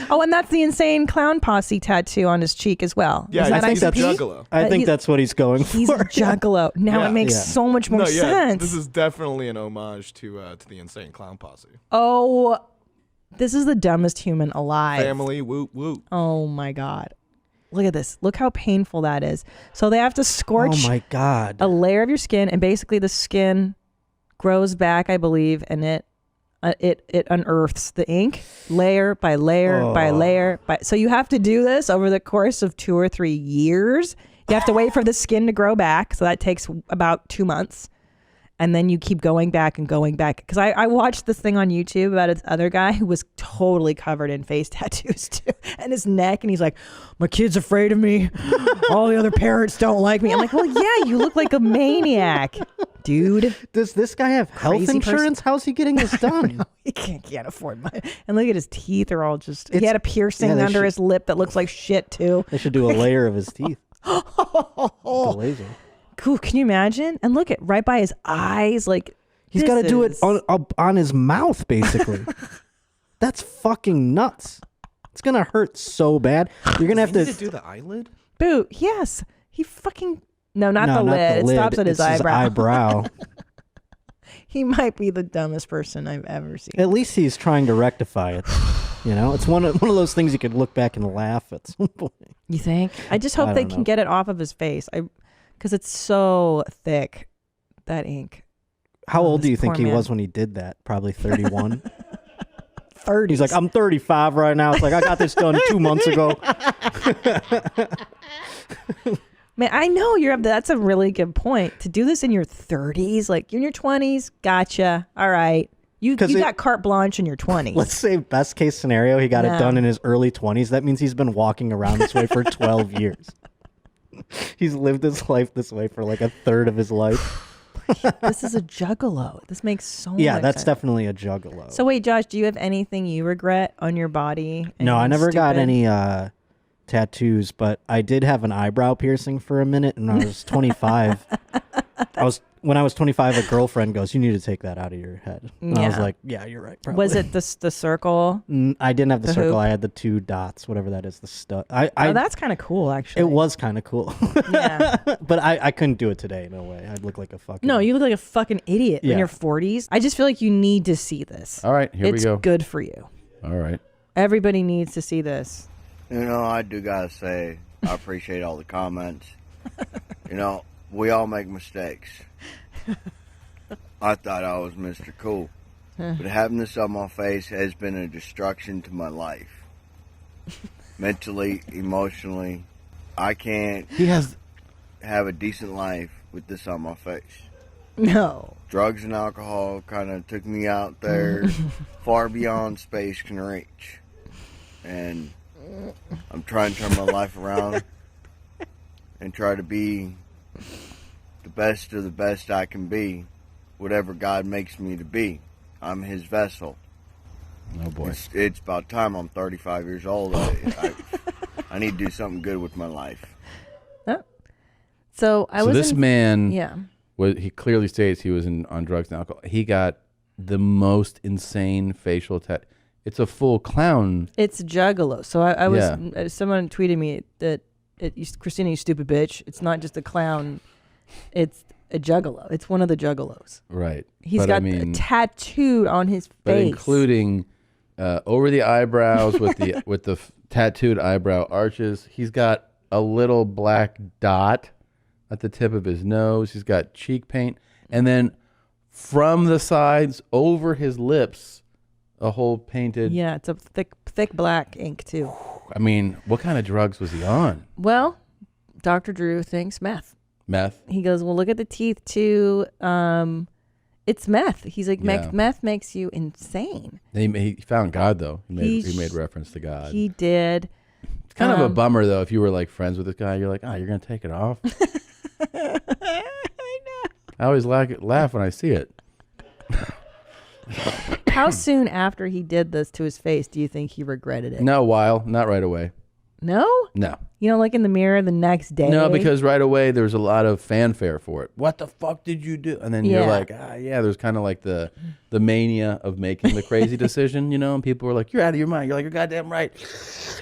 Oh, and that's the insane clown posse tattoo on his cheek as well. Yeah, Is that I think that's ICP? Juggalo. I think that's what he's going for. He's a juggalo. Now it makes so much more sense. This is definitely an homage to the Insane Clown Posse. Oh, this is the dumbest human alive. Family, whoop whoop. Oh my God. Look at this. Look how painful that is. So they have to scorch Oh my God. a layer of your skin, and basically the skin grows back, I believe, and it unearths the ink layer by layer by layer. So you have to do this over the course of 2 or 3 years. You have to wait for the skin to grow back. So that takes about 2 months. And then you keep going back and going back. Because I watched this thing on YouTube about this other guy who was totally covered in face tattoos too. And his neck. And he's like, my kid's afraid of me. All the other parents don't like me. I'm like, well, yeah, you look like a maniac, dude. Does this guy have health Crazy insurance? How's he getting this done? No, he can't afford money. And look at his teeth are all just. He had a piercing under his lip that looks like shit too. They should do a layer of his teeth. The laser. Cool. Can you imagine? And look at right by his eyes. Like he's got to do it on his mouth, basically. That's fucking nuts. It's gonna hurt so bad. You're gonna have to do the eyelid. Boo. Yes. He fucking. No, not the lid. It stops at his eyebrow. eyebrow. He might be the dumbest person I've ever seen. At least he's trying to rectify it. You know, it's one of those things you could look back and laugh at some point. You think? I just hope they can get it off of his face. Because it's so thick, that ink. How old do you think he was when he did that? Probably 31. 30. He's like, I'm 35 right now. It's like, I got this done 2 months ago. Man, I know that's a really good point. To do this in your 30s, like you're in your 20s, gotcha. All right. You got carte blanche in your 20s. Let's say best case scenario, he got it done in his early 20s. That means he's been walking around this way for 12 years. He's lived his life this way for like a third of his life. This is a juggalo. This makes so much sense. Yeah, that's definitely a juggalo. So wait, Josh, do you have anything you regret on your body? No, I never got stupid? any tattoos, but I did have an eyebrow piercing for a minute when I was 25. When I was 25, a girlfriend goes, "You need to take that out of your head." And I was like, "Yeah, you're right." Probably. Was it the circle? I didn't have the circle. hoop? I had the 2 dots, whatever that is, the stud. That's kind of cool, actually. It was kind of cool. Yeah. But I couldn't do it today. No way. I'd look like a fucking. No, you look like a fucking idiot in Yeah. your 40s. I just feel like you need to see this. All right, here we go. It's good for you. All right. Everybody needs to see this. You know, I do gotta say, I appreciate all the comments. You know, we all make mistakes. I thought I was Mr. Cool. But having this on my face has been a destruction to my life. Mentally, emotionally. I can't have a decent life with this on my face. No. Drugs and alcohol kind of took me out there far beyond space can reach. And I'm trying to turn my life around and try to be the best of the best I can be, whatever God makes me to be. I'm his vessel. Oh boy. It's about time. I'm 35 years old. I need to do something good with my life. So this man, yeah, he clearly states he was on drugs and alcohol. He got the most insane facial tattoo. It's a full clown. It's juggalo. So I was someone tweeted me that Christina, you stupid bitch. It's not just a clown. It's a juggalo. It's one of the juggalos. Right. He's But, got I mean, tattooed on his but face. including over the eyebrows with the tattooed eyebrow arches. He's got a little black dot at the tip of his nose. He's got cheek paint, and then from the sides over his lips, a whole painted. Yeah, it's a thick black ink too. I mean, what kind of drugs was he on? Well, Dr. Drew thinks meth. Meth. He goes, well, look at the teeth too. It's meth. He's like, Yeah. meth makes you insane. He found God though. He made reference to God. He did. It's kind of a bummer though. If you were like friends with this guy, you're like, you're gonna take it off. I always laugh when I see it. How soon after he did this to his face do you think he regretted it? No, while not right away. No? No. You know, like in the mirror the next day? No, because right away there was a lot of fanfare for it. What the fuck did you do? And then you're Yeah. like, yeah, there's kind of like the mania of making the crazy decision, and people were like, you're out of your mind. You're like, you're goddamn right.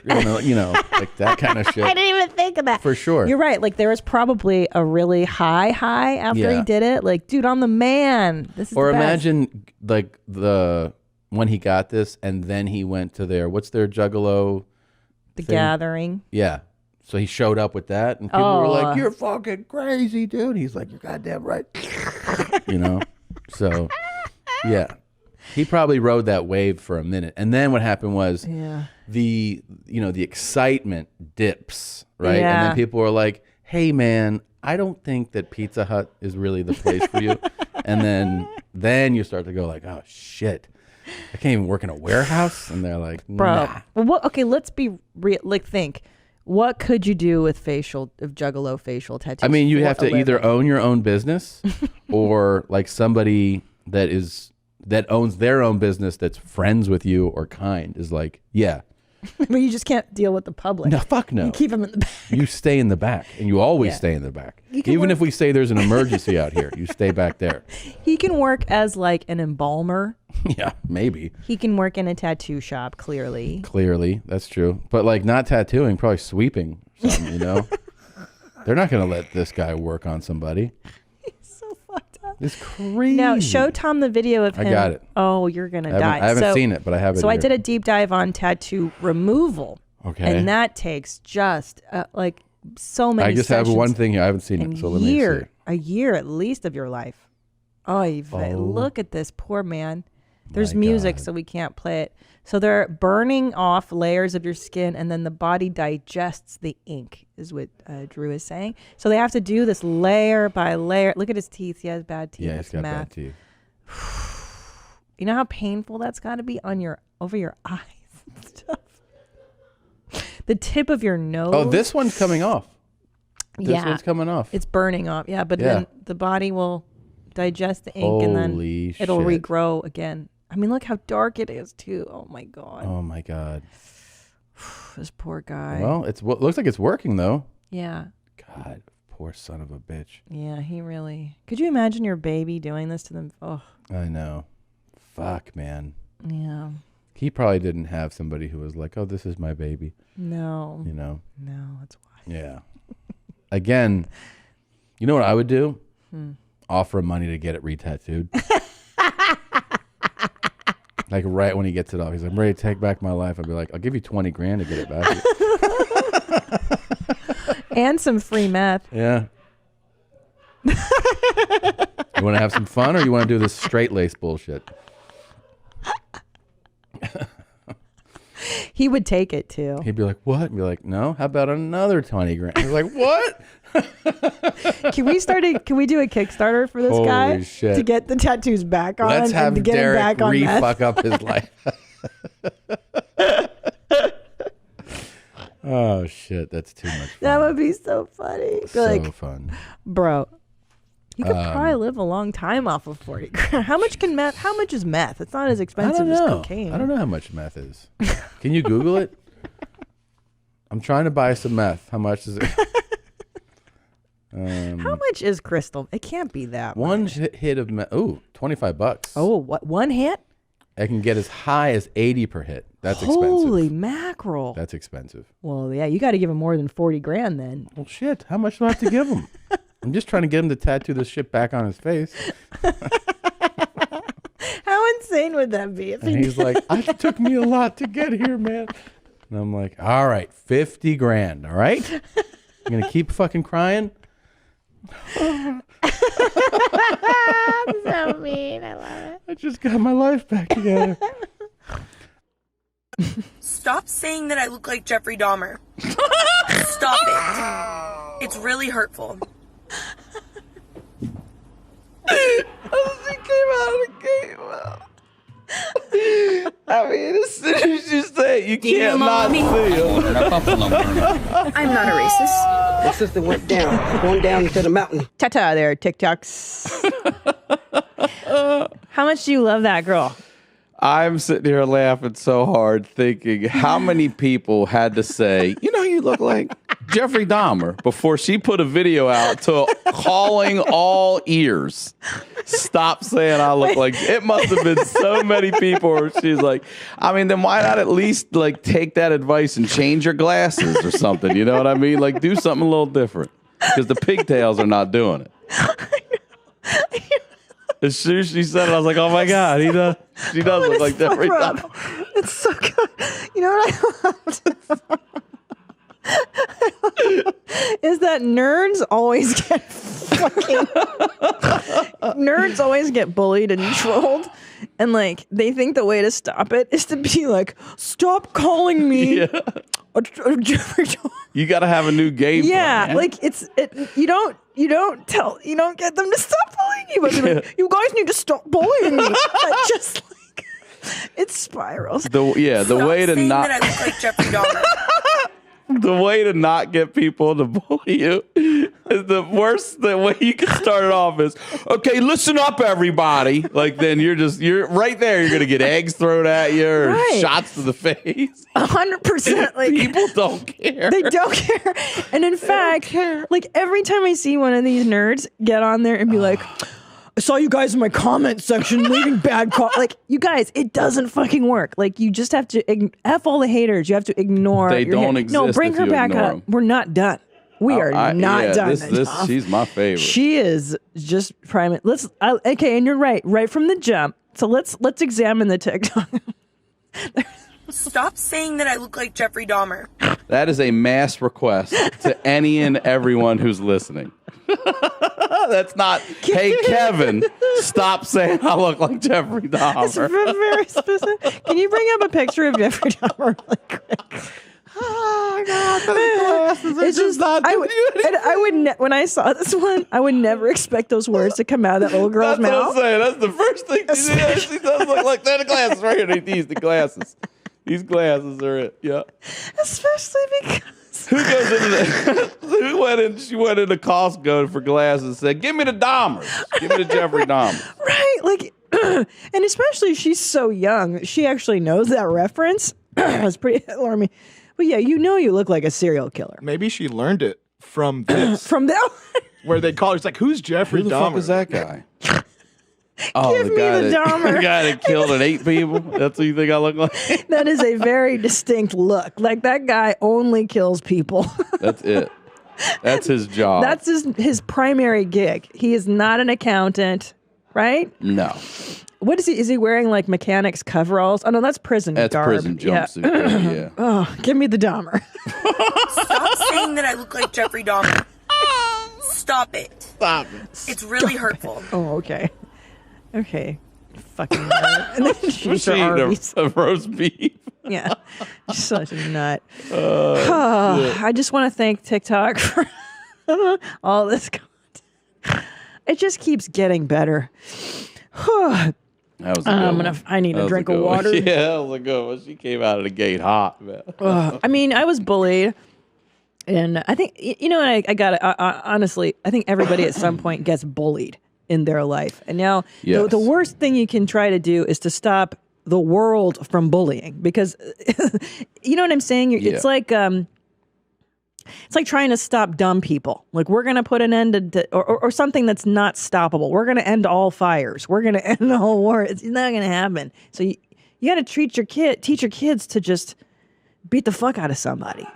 Like that kind of shit. I didn't even think of that. For sure. You're right. Like there was probably a really high after he Yeah. did it. Like, dude, I'm the man. This is Or the best. imagine like when he got this and then he went to what's their juggalo? The thing? gathering. Yeah. So he showed up with that and people were Oh. like, you're fucking crazy, dude. He's like, you're goddamn right. So yeah. He probably rode that wave for a minute. And then what happened was the excitement dips, right? Yeah. And then people were like, hey man, I don't think that Pizza Hut is really the place for you. And then you start to go like, oh shit. I can't even work in a warehouse. And they're like, Bro. nah. Well, okay, let's be real. Like, think. What could you do with juggalo facial tattoos? I mean, you for have to a either living? own your own business or like somebody that owns their own business that's friends with you or kind is like, yeah. But you just can't deal with the public. No, fuck no. You keep them in the back. You stay in the back, and you always Yeah. stay in the back. You can Even work- if we say there's an emergency out here, you stay back there. He can work as like an embalmer. Yeah, maybe. He can work in a tattoo shop, clearly. Clearly, that's true. But like not tattooing, probably sweeping something, They're not going to let this guy work on somebody. It's crazy. Now, show Tom the video of him. I got it. Oh, you're going to die. I haven't seen it, but I have it So I here. did a deep dive on tattoo removal. Okay. And that takes just like so many I just have sessions. one thing here. I haven't seen it, so let me see. A year at least of your life. Oh, look at this poor man. There's music, so we can't play it. So they're burning off layers of your skin, and then the body digests the ink, is what Drew is saying. So they have to do this layer by layer. Look at his teeth. He has bad teeth. Yeah, That's he's got math. bad teeth. You know how painful that's got to be over your eyes and stuff. The tip of your nose. Oh, this one's coming off. This one's coming off. It's burning off. Yeah, but Yeah. then the body will digest the ink and then Holy it'll shit. regrow again. I mean, look how dark it is too. Oh my god. Oh my god. This poor guy. Well, looks like it's working though. Yeah. God, poor son of a bitch. Yeah, he really. Could you imagine your baby doing this to them? Oh. I know. Fuck, man. Yeah. He probably didn't have somebody who was like, "Oh, this is my baby." No. No, that's why. Yeah. Again, you know what I would do? Hmm. Offer him money to get it re-tattooed. Like right when he gets it off, he's like, "I'm ready to take back my life." I'd be like, "I'll give you 20 grand to get it back." And some free meth. Yeah. You want to have some fun, or you want to do this straight lace bullshit? He would take it too. He'd be like, "What?" And be like, "No. How about another 20 grand?" He's like, "What?" Can we do a Kickstarter for this Holy guy shit. to get the tattoos back on? Let's have and to get him Derek back on meth? fuck up his life. Oh shit, that's too much fun. That would be so funny. Be So like, fun. bro, you could probably live a long time off of 40 grand. How much is meth? It's not as I expensive don't as know. cocaine. I don't know how much meth is. Can you Google it? I'm trying to buy some meth. How much is it? How much is crystal? It can't be that One much. hit of meth. Ooh, $25. Oh, what? One hit? I can get as high as 80 per hit. That's Holy expensive. mackerel. That's expensive. Well, yeah, you got to give him more than 40 grand then. Well, shit. How much do I have to give him? I'm just trying to get him to tattoo this shit back on his face. How insane would that be? If And he's like, it took me a lot to get here, man. And I'm like, all right, 50 grand, all right? I'm going to keep fucking crying? So mean. I love it. I just got my life back together. Stop saying that I look like Jeffrey Dahmer. Stop it. It's really hurtful. I mean, as soon as you say it, you can't not see him. I'm not a racist. The sister went down, going down to the mountain. Ta-ta there, TikToks. How much do you love that girl? I'm sitting here laughing so hard, thinking how many people had to say, you know, you look like Jeffrey Dahmer before she put a video out to calling all ears. Stop saying I look like. It must have been so many people where she's like, I mean, then why not at least like take that advice and change your glasses or something? You know what I mean? Like do something a little different because the pigtails are not doing it. As soon as she said it, I was like, oh my God, she does look like Jeffrey Dahmer. It's so good. You know what I love? Is that nerds always get bullied and trolled, and like they think the way to stop it is to be like, stop calling me a Jeffrey Dahmer. You got to have a new game plan. Like you don't get them to stop bullying you, but be like, you guys need to stop bullying me. Just like it spirals. The way to not. That I look like Jeffrey Dahmer. The way to not get people to bully you is the way you can start it off is, okay, listen up, everybody. Like then you're right there. You're gonna get eggs thrown at you or shots to the face. 100%. Like people don't care. They don't care. And in fact, like every time I see one of these nerds get on there and be like, I saw you guys in my comment section leaving bad like you guys, it doesn't fucking work. Like you just have to F all the haters. You have to ignore. They don't exist. No, bring her back up. We're not done. We are not done. She's my favorite. She is just prime. Okay, and you're right. Right from the jump. So let's examine the TikTok. Stop saying that I look like Jeffrey Dahmer. That is a mass request to any and everyone who's listening. That's not, hey, Kevin, stop saying I look like Jeffrey Dahmer. It's very specific. Can you bring up a picture of Jeffrey Dahmer really quick? Oh, God, it's just not when I saw this one, I would never expect those words to come out of that little girl's mouth. That's what I'm saying. That's the first thing she did. She does look like that. The glasses right here. The glasses. These glasses are it. Yeah. Especially because. Who goes into the, she went into Costco for glasses and said, give me the Dahmers. Give me the Jeffrey Dahmer. Right. Like, and especially she's so young. She actually knows that reference. It's pretty alarming. But yeah, you look like a serial killer. Maybe she learned it from this. From that where they call her. It's like, who's Jeffrey Dahmer? Who the fuck is that guy? Give me the Dahmer. The guy that killed and ate people? That's what you think I look like? That is a very distinct look. Like that guy only kills people. That's it. That's his job. That's his primary gig. He is not an accountant, right? No. What is he? Is he wearing like mechanics coveralls? Oh no, that's prison garb. That's prison jumpsuit. Yeah. Oh, give me the Dahmer. Stop saying that I look like Jeffrey Dahmer. Stop it. Stop it. It's really hurtful. Oh, okay. Okay. Fucking nut. And then she's a roast beef. Yeah. Such a nut. I just want to thank TikTok for all this content. It just keeps getting better. That was a good one. I need a drink of water. Yeah, that was a good one. She came out of the gate hot, man. I mean, I was bullied. And I think, I got it. Honestly, I think everybody at some point gets bullied in their life. And now the worst thing you can try to do is to stop the world from bullying, because you know what I'm saying? It's like trying to stop dumb people. Like, we're going to put an end to, or something that's not stoppable. We're going to end all fires. We're going to end the whole war. It's not going to happen. So you got to teach your kids to just beat the fuck out of somebody.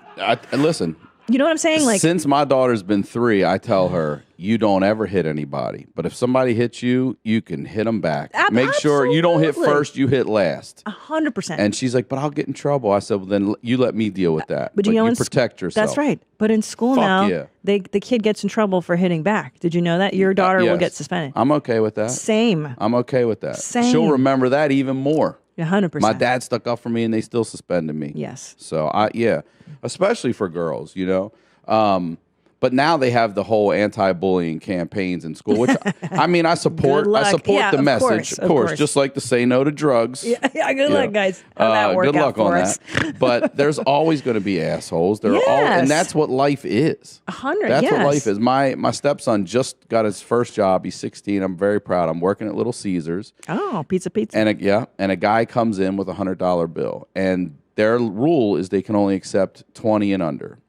Listen, You know what I'm saying? Like, since my daughter's been 3, I tell her, you don't ever hit anybody. But if somebody hits you, you can hit them back. Make sure you don't hit first, you hit last. 100%. And she's like, but I'll get in trouble. I said, well, then you let me deal with that. But you know, you protect yourself. That's right. But in school Fuck now, yeah. the kid gets in trouble for hitting back. Did you know that? Your daughter will Yes. get suspended. I'm okay with that. Same. I'm okay with that. Same. She'll remember that even more. 100%. My dad stuck up for me and they still suspended me. Yes. So especially for girls, you know. But now they have the whole anti-bullying campaigns in school, which I mean, I support. I support the message, of course. Just like to say no to drugs. Yeah, good luck, guys. How'd that work good out luck for on us? that. But there's always going to be assholes. And that's what life is. 100. That's yes. what life is. My stepson just got his first job. He's 16. I'm very proud. I'm working at Little Caesars. Oh, pizza. And a guy comes in with $100 bill, and their rule is they can only accept 20 and under.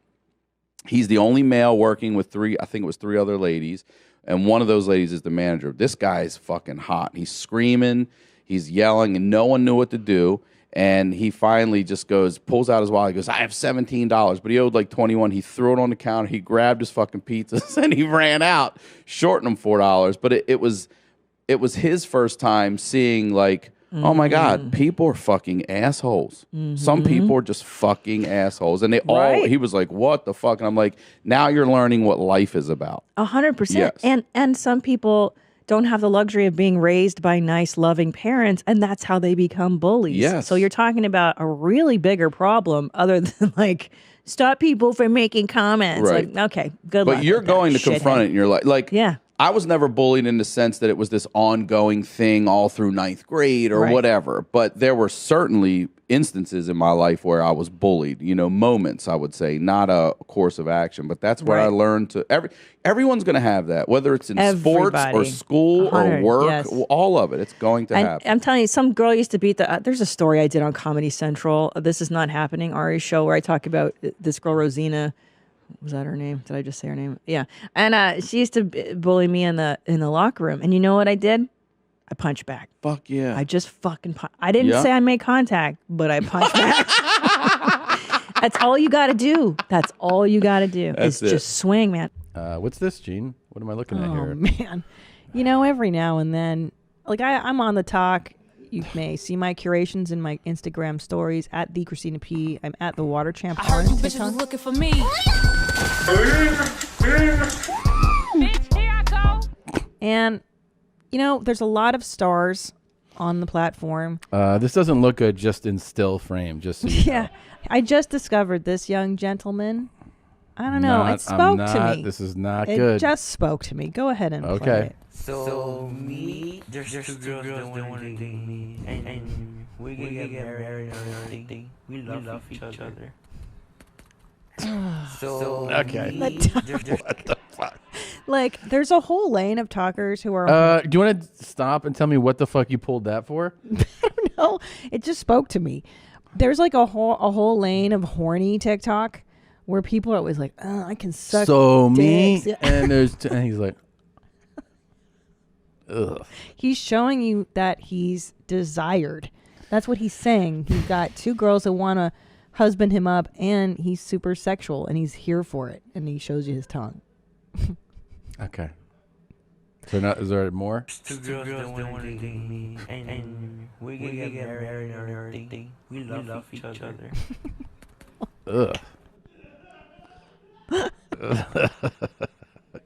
He's the only male working with 3 other ladies, and one of those ladies is the manager. This guy's fucking hot. He's screaming, he's yelling, and no one knew what to do. And he finally just pulls out his wallet. He goes, I have $17, but he owed like 21. He threw it on the counter. He grabbed his fucking pizzas and he ran out, shorting him $4. But it was his first time seeing like, oh my God, people are fucking assholes. Some people are just fucking assholes. And he was like, what the fuck? And I'm like, now you're learning what life is about. 100%. Yes. And some people don't have the luxury of being raised by nice, loving parents, and that's how they become bullies. Yes. So you're talking about a really bigger problem other than like, stop people from making comments. Right. Like, okay, good luck. But you're going to confront it in your life. Like, yeah. I was never bullied in the sense that it was this ongoing thing all through 9th grade or whatever. But there were certainly instances in my life where I was bullied, moments, I would say, not a course of action. But that's where I learned to everyone's going to have that, whether it's in sports or school or work, all of it. It's going to happen. I'm telling you, some girl used to beat there's a story I did on Comedy Central. This Is Not Happening, Ari's show, where I talk about this girl, Rosina. Was that her name? Did I just say her name? Yeah. And she used to bully me in the locker room. And you know what I did? I punched back. Fuck yeah. I just fucking I didn't say I made contact, but I punched back. That's all you got to do. That's all you got to do. That's is just swing, man. What's this, Gene? What am I looking at here? Oh, man. Every now and then, like I'm on the talk. You may see my curations in my Instagram stories at the Christina P. I'm at the Water Champ. I heard you bitches was looking for me. Bitch, here I go. And there's a lot of stars on the platform. This doesn't look good just in still frame. Just so you know. I just discovered this young gentleman. I don't know. It spoke to me. This is not it good. It just spoke to me. Go ahead and play it. So me, there's two girls that want to date me, and we get married and everything. We love each other. Okay. What the fuck? Like, there's a whole lane of talkers who are. Do you want to stop and tell me what the fuck you pulled that for? I don't know. It just spoke to me. There's like a whole lane of horny TikTok where people are always like, "Oh, I can suck." So dicks. me and and he's like. Ugh. He's showing you that he's desired. That's what he's saying. He's got 2 girls that want to husband him up, and he's super sexual, and he's here for it. And he shows you his tongue. Okay. So now, is there more? Two girls that want to date me, and we get married and everything. We love each other. Ugh.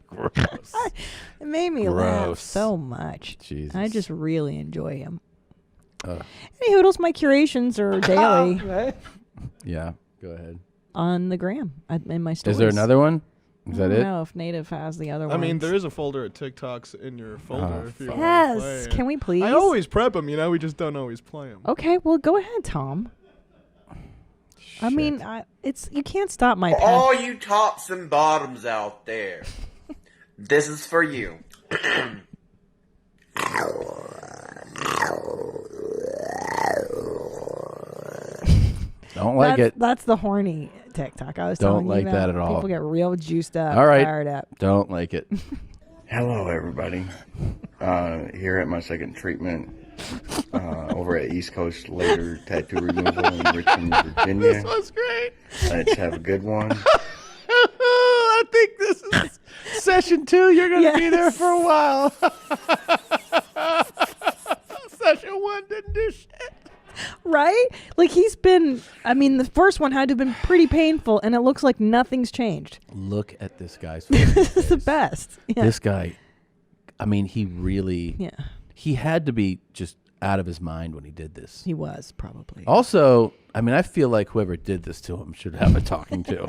Gross. It made me laugh so much. Jesus. I just really enjoy him. Any hoodles, my curations are daily. Yeah, go ahead. On the gram, in my stories. Is there another one? Is that it? I don't know if Native has the other one. I mean, there is a folder of TikToks in your folder if you want to Yes, play it. can we please? I always prep them, we just don't always play them. Okay, well, go ahead, Tom. I mean, you can't stop my For pen. all you tops and bottoms out there, this is for you. Don't like it. That's the horny TikTok I was Don't telling you like about. that at all. People get real juiced up, All right. fired up. Don't like it. Hello, everybody. Here at my second treatment over at East Coast Laser Tattoo Removal in Richmond, Virginia. This was great. Let's have a good one. session 2, you're going to be there for a while. Session 1 didn't do shit. Right? Like the first one had to have been pretty painful, and it looks like nothing's changed. Look at this guy's face. This is the best. Yeah. This guy, he really, he had to be just out of his mind when he did this. He was, probably. Also, I feel like whoever did this to him should have a talking to.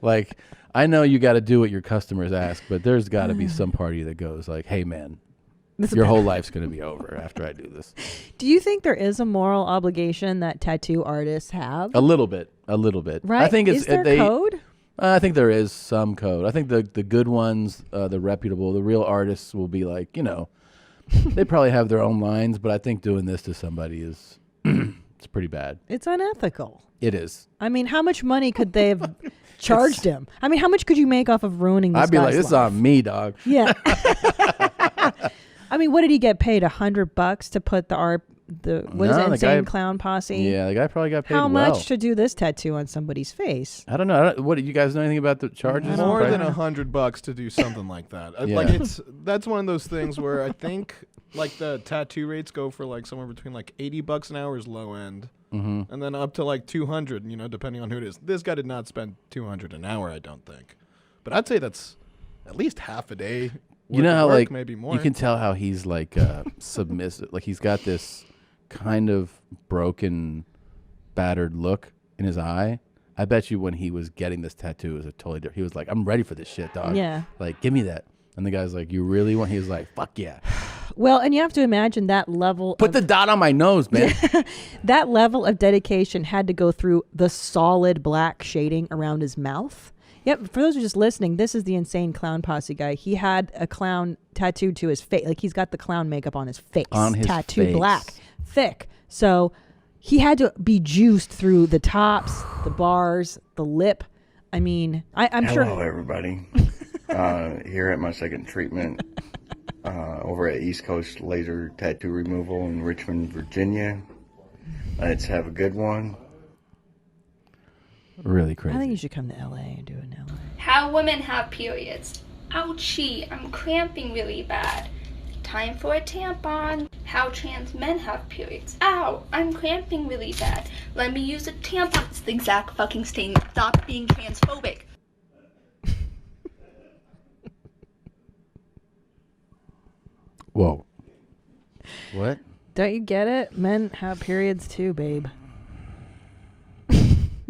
Like, I know you got to do what your customers ask, but there's got to be some part of you that goes like, hey, man, your whole life's going to be over after I do this. Do you think there is a moral obligation that tattoo artists have? A little bit. Right? I think is there code? I think there is some code. I think the good ones, the reputable, the real artists will be like, they probably have their own lines, but I think doing this to somebody is it's pretty bad. It's unethical. It is. How much money could they have charged him? How much could you make off of ruining this I'd be guy's like, this is life? on me, dog. Yeah. What did he get paid? $100 to put the Insane Clown Posse? Yeah, the guy probably got paid How well. much to do this tattoo on somebody's face? I don't know. What do you guys know anything about the charges? More than $100 to do something like that. Yeah. That's one of those things where I think the tattoo rates go for somewhere between $80 an hour is low end, and then up to 200. Depending on who it is. This guy did not spend $200 an hour, I don't think, but I'd say that's at least half a day. You know how maybe more. You can tell how he's submissive. Like he's got this kind of broken, battered look in his eye. I bet you when he was getting this tattoo, it was a totally different. He was like, "I'm ready for this shit, dog. Yeah, give me that." And the guy's like, "You really want?" He was like, "Fuck yeah." Well, and you have to imagine that level. Put the dot on my nose, man. That level of dedication had to go through the solid black shading around his mouth. Yep. For those who are just listening, this is the Insane Clown Posse guy. He had a clown tattooed to his face. He's got the clown makeup on his face. Tattooed face. black. Thick. So he had to be juiced through the tops, the bars, the lip. I'm sure. Hello, everybody. Here at my second treatment over at East Coast Laser Tattoo Removal in Richmond, Virginia. Let's have a good one. Really crazy. I think you should come to LA and do it in LA. How women have periods. Ouchie, I'm cramping really bad. Time for a tampon. How trans men have periods. Ow, I'm cramping really bad. Let me use a tampon. It's the exact fucking thing. Stop being transphobic. Whoa. What? Don't you get it? Men have periods too, babe.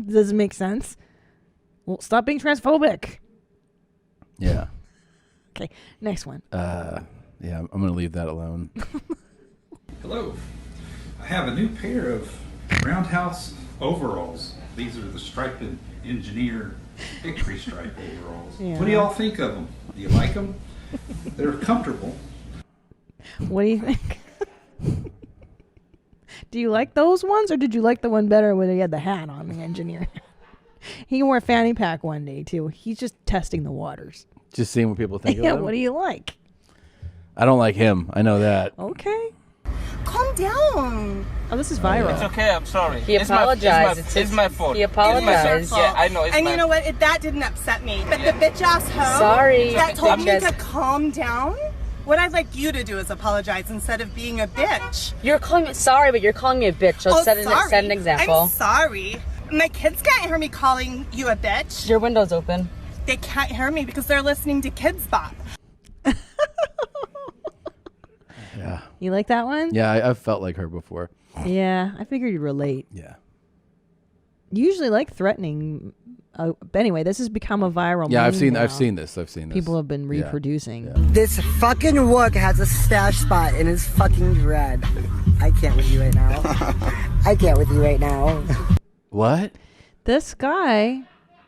Does it make sense? Well, stop being transphobic. Yeah. Okay, next one. Yeah, I'm going to leave that alone. Hello. I have a new pair of roundhouse overalls. These are the striped engineer hickory stripe overalls. Yeah. What do y'all think of them? Do you like them? They're comfortable. What do you think? Do you like those ones, or did you like the one better when he had the hat on, the engineer? He wore a fanny pack one day, too. He's just testing the waters. Just seeing what people think Yeah, of him? what do you like? I don't like him. I know that. Okay. Calm down. Oh, this is viral. It's okay, I'm sorry. He apologized. It's my fault. He apologized. Yeah, I know. And you know what? That didn't upset me. But the bitch ass hoe Sorry. that told me Bitch to ass- calm down. What I'd like you to do is apologize instead of being a bitch. You're calling me sorry, but you're calling me a bitch. So set an example. I'm sorry. My kids can't hear me calling you a bitch. Your window's open. They can't hear me because they're listening to Kids Bop. Yeah. You like that one? Yeah, I've felt like her before. Yeah, I figured you'd relate. Yeah. You usually like threatening. But anyway, this has become a viral. Yeah, meme I've seen now. this. People have been Yeah. reproducing. This fucking wook has a stash spot in his fucking dread. I can't with you right now. I can't with you right now. What? This guy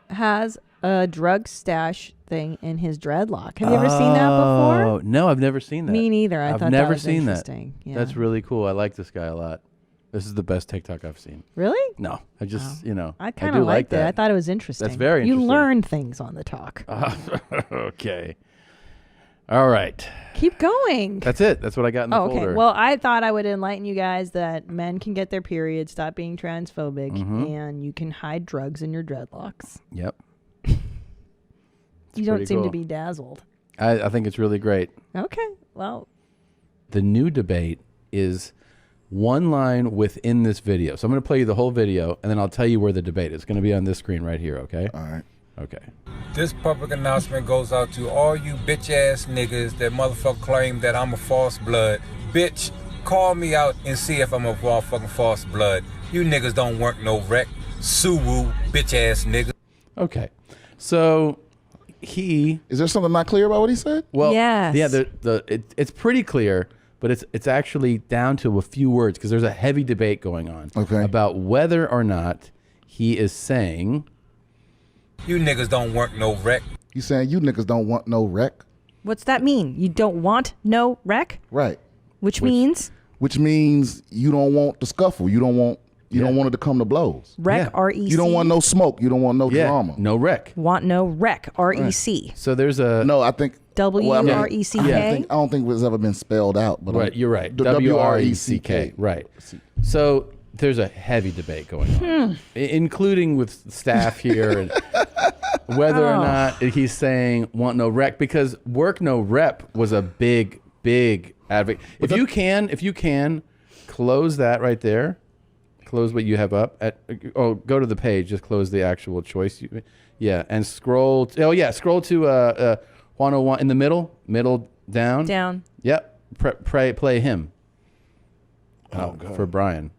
has a drug stash thing in his dreadlock. Have you ever seen that before? Oh, no, I've never seen that. Me neither. I I've thought never that was seen interesting. that. Yeah. That's really cool. I like this guy a lot. This is the best TikTok I've seen. Really? No, I just, I kind do of liked like it. that. I thought it was interesting. That's very You interesting. learn things on the talk. Okay. All right. Keep going. That's it. That's what I got in the Okay. folder. Well, I thought I would enlighten you guys that men can get their period, stop being transphobic, Mhm. and you can hide drugs in your dreadlocks. Yep. You don't pretty seem to cool. be dazzled. I think it's really great. Okay. Well, the new debate is one line within this video. So I'm going to play you the whole video, and then I'll tell you where the debate is. It's going to be on this screen right here, okay? All right. Okay. This public announcement goes out to all you bitch-ass niggas that motherfucker claim that I'm a false blood. Bitch, call me out and see if I'm a motherfucking false blood. You niggas don't work no wreck. Suwoo, bitch-ass nigga. Okay. So he... Is there something not clear about what he said? Well, yes. Yeah, it's pretty clear, but it's actually down to a few words because there's a heavy debate going on about whether or not he is saying... You niggas don't work no wreck. You saying you niggas don't want no wreck? what's that mean? You don't want no wreck? Right. Which means? Which means you don't want the scuffle. You don't want don't want it to come to blows. Wreck, R-E-C. You don't want no smoke. You don't want no drama. No wreck. Want no wreck, R-E-C. Right. So there's a... No, I think... W-R-E-C-K? I don't think it's ever been spelled out. But right, you're right. W-R-E-C-K. Right. So there's a heavy debate going on, including with staff here, and whether or not he's saying want no rec, because work no rep was a big advocate. If you can close that right there, close what you have up go to the page, just close the actual choice. And scroll. Scroll to 101 in the middle down. Down. Yep. Play him. For Brian.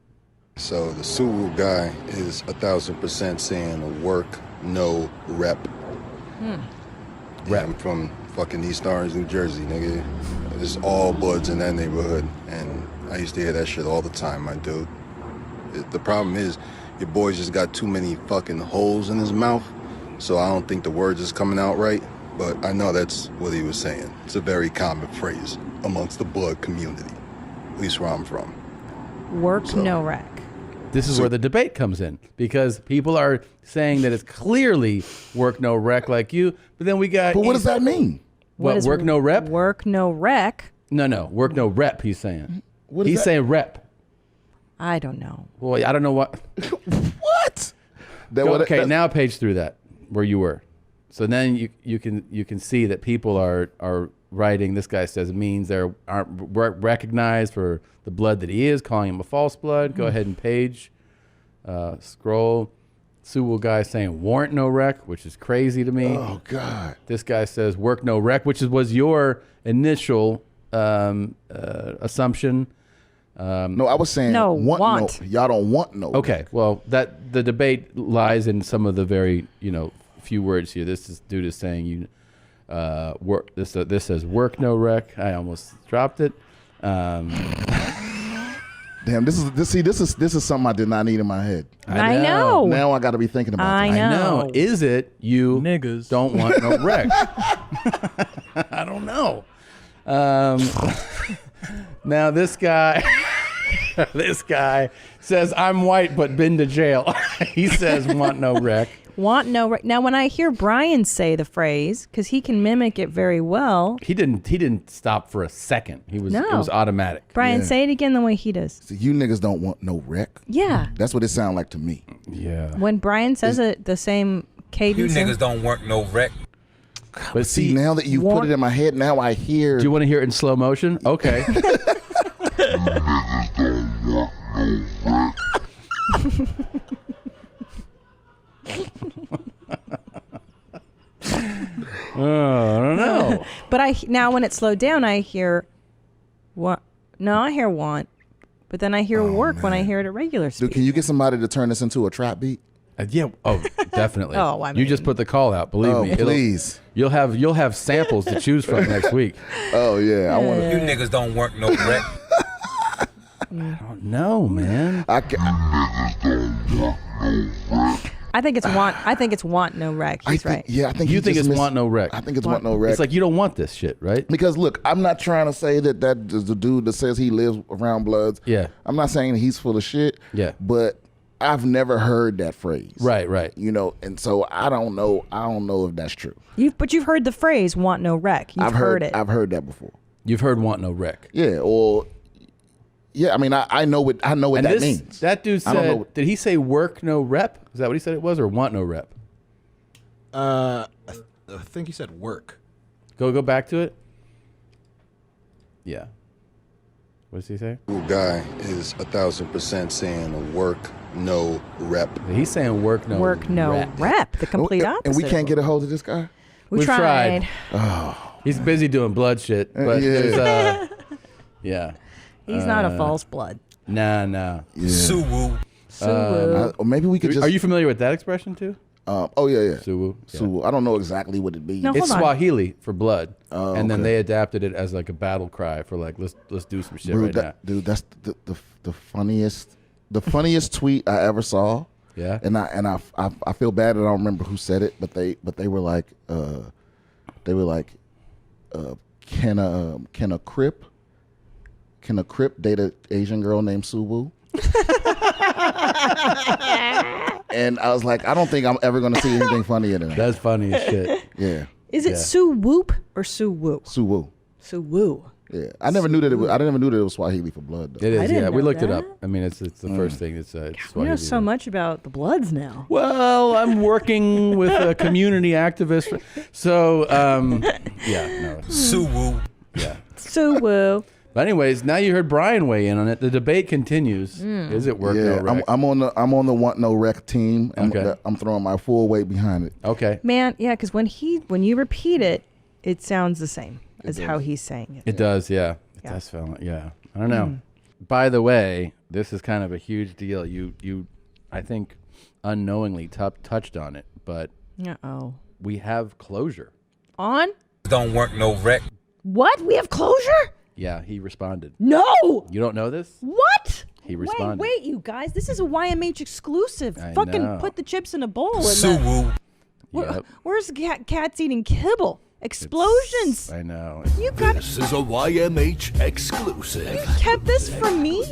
So the Suwoo guy is 1,000% saying work, no rep. Yeah, I'm from fucking East Orange, New Jersey, nigga. There's all bloods in that neighborhood, and I used to hear that shit all the time, my dude. The problem is, your boy's just got too many fucking holes in his mouth, so I don't think the words is coming out right, but I know that's what he was saying. It's a very common phrase amongst the blood community, at least where I'm from. Work no wreck. This is where the debate comes in, because people are saying that it's clearly work no rec like you, but then we got... But what does that mean? What work no rep? Work no rec? No, work no rep, he's saying. He's saying rep. I don't know. Well, I don't know what... What? Now page through that, where you were. So then you can see that people are writing, this guy says it means they aren't recognized for the blood that he is, calling him a false blood. Go ahead and page. Scroll. Suwoo guy saying warrant no rec, which is crazy to me. Oh, God. This guy says work no rec, which was your initial assumption. No, I was saying want. No, y'all don't want no. Okay, well, the debate lies in some of the very, few words here. This dude is saying work. This says work no rec. I almost dropped it. Damn, this is something I did not need in my head. I know. Now I got to be thinking about it. I know. Is it you niggas don't want no rec? I don't know. Now this guy says I'm white but been to jail. He says want no rec. Want no rec. Now when I hear Brian say the phrase, because he can mimic it very well. He didn't stop for a second. It was automatic. Brian, say it again the way he does. So you niggas don't want no rec? Yeah. That's what it sounds like to me. Yeah. When Brian says it the same cadence. You niggas don't work no wreck. But see, now that you put it in my head, now I hear. Do you want to hear it in slow motion? Okay. I don't know. But now when it slowed down, I hear what? No, I hear want. But then I hear work when I hear it at regular speed. Dude, can you get somebody to turn this into a trap beat? Yeah. Oh, definitely. I mean, you just put the call out. Believe me. Please. You'll have samples to choose from next week. Oh yeah, I want to. You niggas don't work no wreck. I don't know, man. I think it's want. I think it's want no wreck. He's right. Yeah, I think you think it's want no wreck. I think it's want no wreck. It's like you don't want this shit, right? Because look, I'm not trying to say that is the dude that says he lives around Bloods. Yeah. I'm not saying he's full of shit. Yeah. But I've never heard that phrase. Right. And so I don't know if that's true. But you've heard the phrase "want no wreck." I've heard it. I've heard that before. You've heard "want no wreck." Yeah. Or yeah. I mean, I know what that means. That dude said. Did he say "work no rep"? Is that what he said it was, or "want no rep"? I think he said work. Go back to it. Yeah. What does he say? Guy is 1,000% saying work no rep. He's saying work no rep. The complete opposite. And we can't get a hold of this guy? We tried. Oh. He's busy doing blood shit. But there's, yeah. He's not a false blood. Nah. Yeah. Suwu. Or maybe we could just... Are you familiar with that expression too? Oh, yeah. Suwu. Suwu. I don't know exactly what it means. No, It's Swahili for blood. Oh, and then okay. they adapted it as like a battle cry for like, let's do some shit right now. Dude, that's the funniest tweet I ever saw. Yeah. And I feel bad that I don't remember who said it, but they were like can a Crip date an Asian girl named Suwu? And I was like, I don't think I'm ever going to see anything funnier than that. That's funny as shit. Yeah. Is it Sue Whoop or Sue Woo? Suwu. Sue Woo. Yeah. I never knew that it was Swahili for blood, though. It is, I didn't yeah. We know looked it that. up. I mean, it's the first thing. It's We Swahili. know so much about the Bloods now. Well, I'm working with a community activist. So, yeah, no. Suwu. Yeah. Sue Woo. But anyways, now you heard Brian weigh in on it. The debate continues. Is it work no rec? I'm on the want no rec team. Okay. I'm throwing my full weight behind it. Okay. Man, yeah, because when you repeat it, it sounds the same as how he's saying it. It does, yeah. It does feel like, yeah. I don't know. By the way, this is kind of a huge deal. You I think, unknowingly touched on it, but we have closure. On? Don't work no rec. What? We have closure? Yeah, he responded. No! You don't know this? What? He responded. Wait, you guys. This is a YMH exclusive. I Fucking know. put the chips in a bowl. Suwu. Yep. Where's cats eating kibble? Explosions. I know. You got This is a YMH exclusive. kept this from me?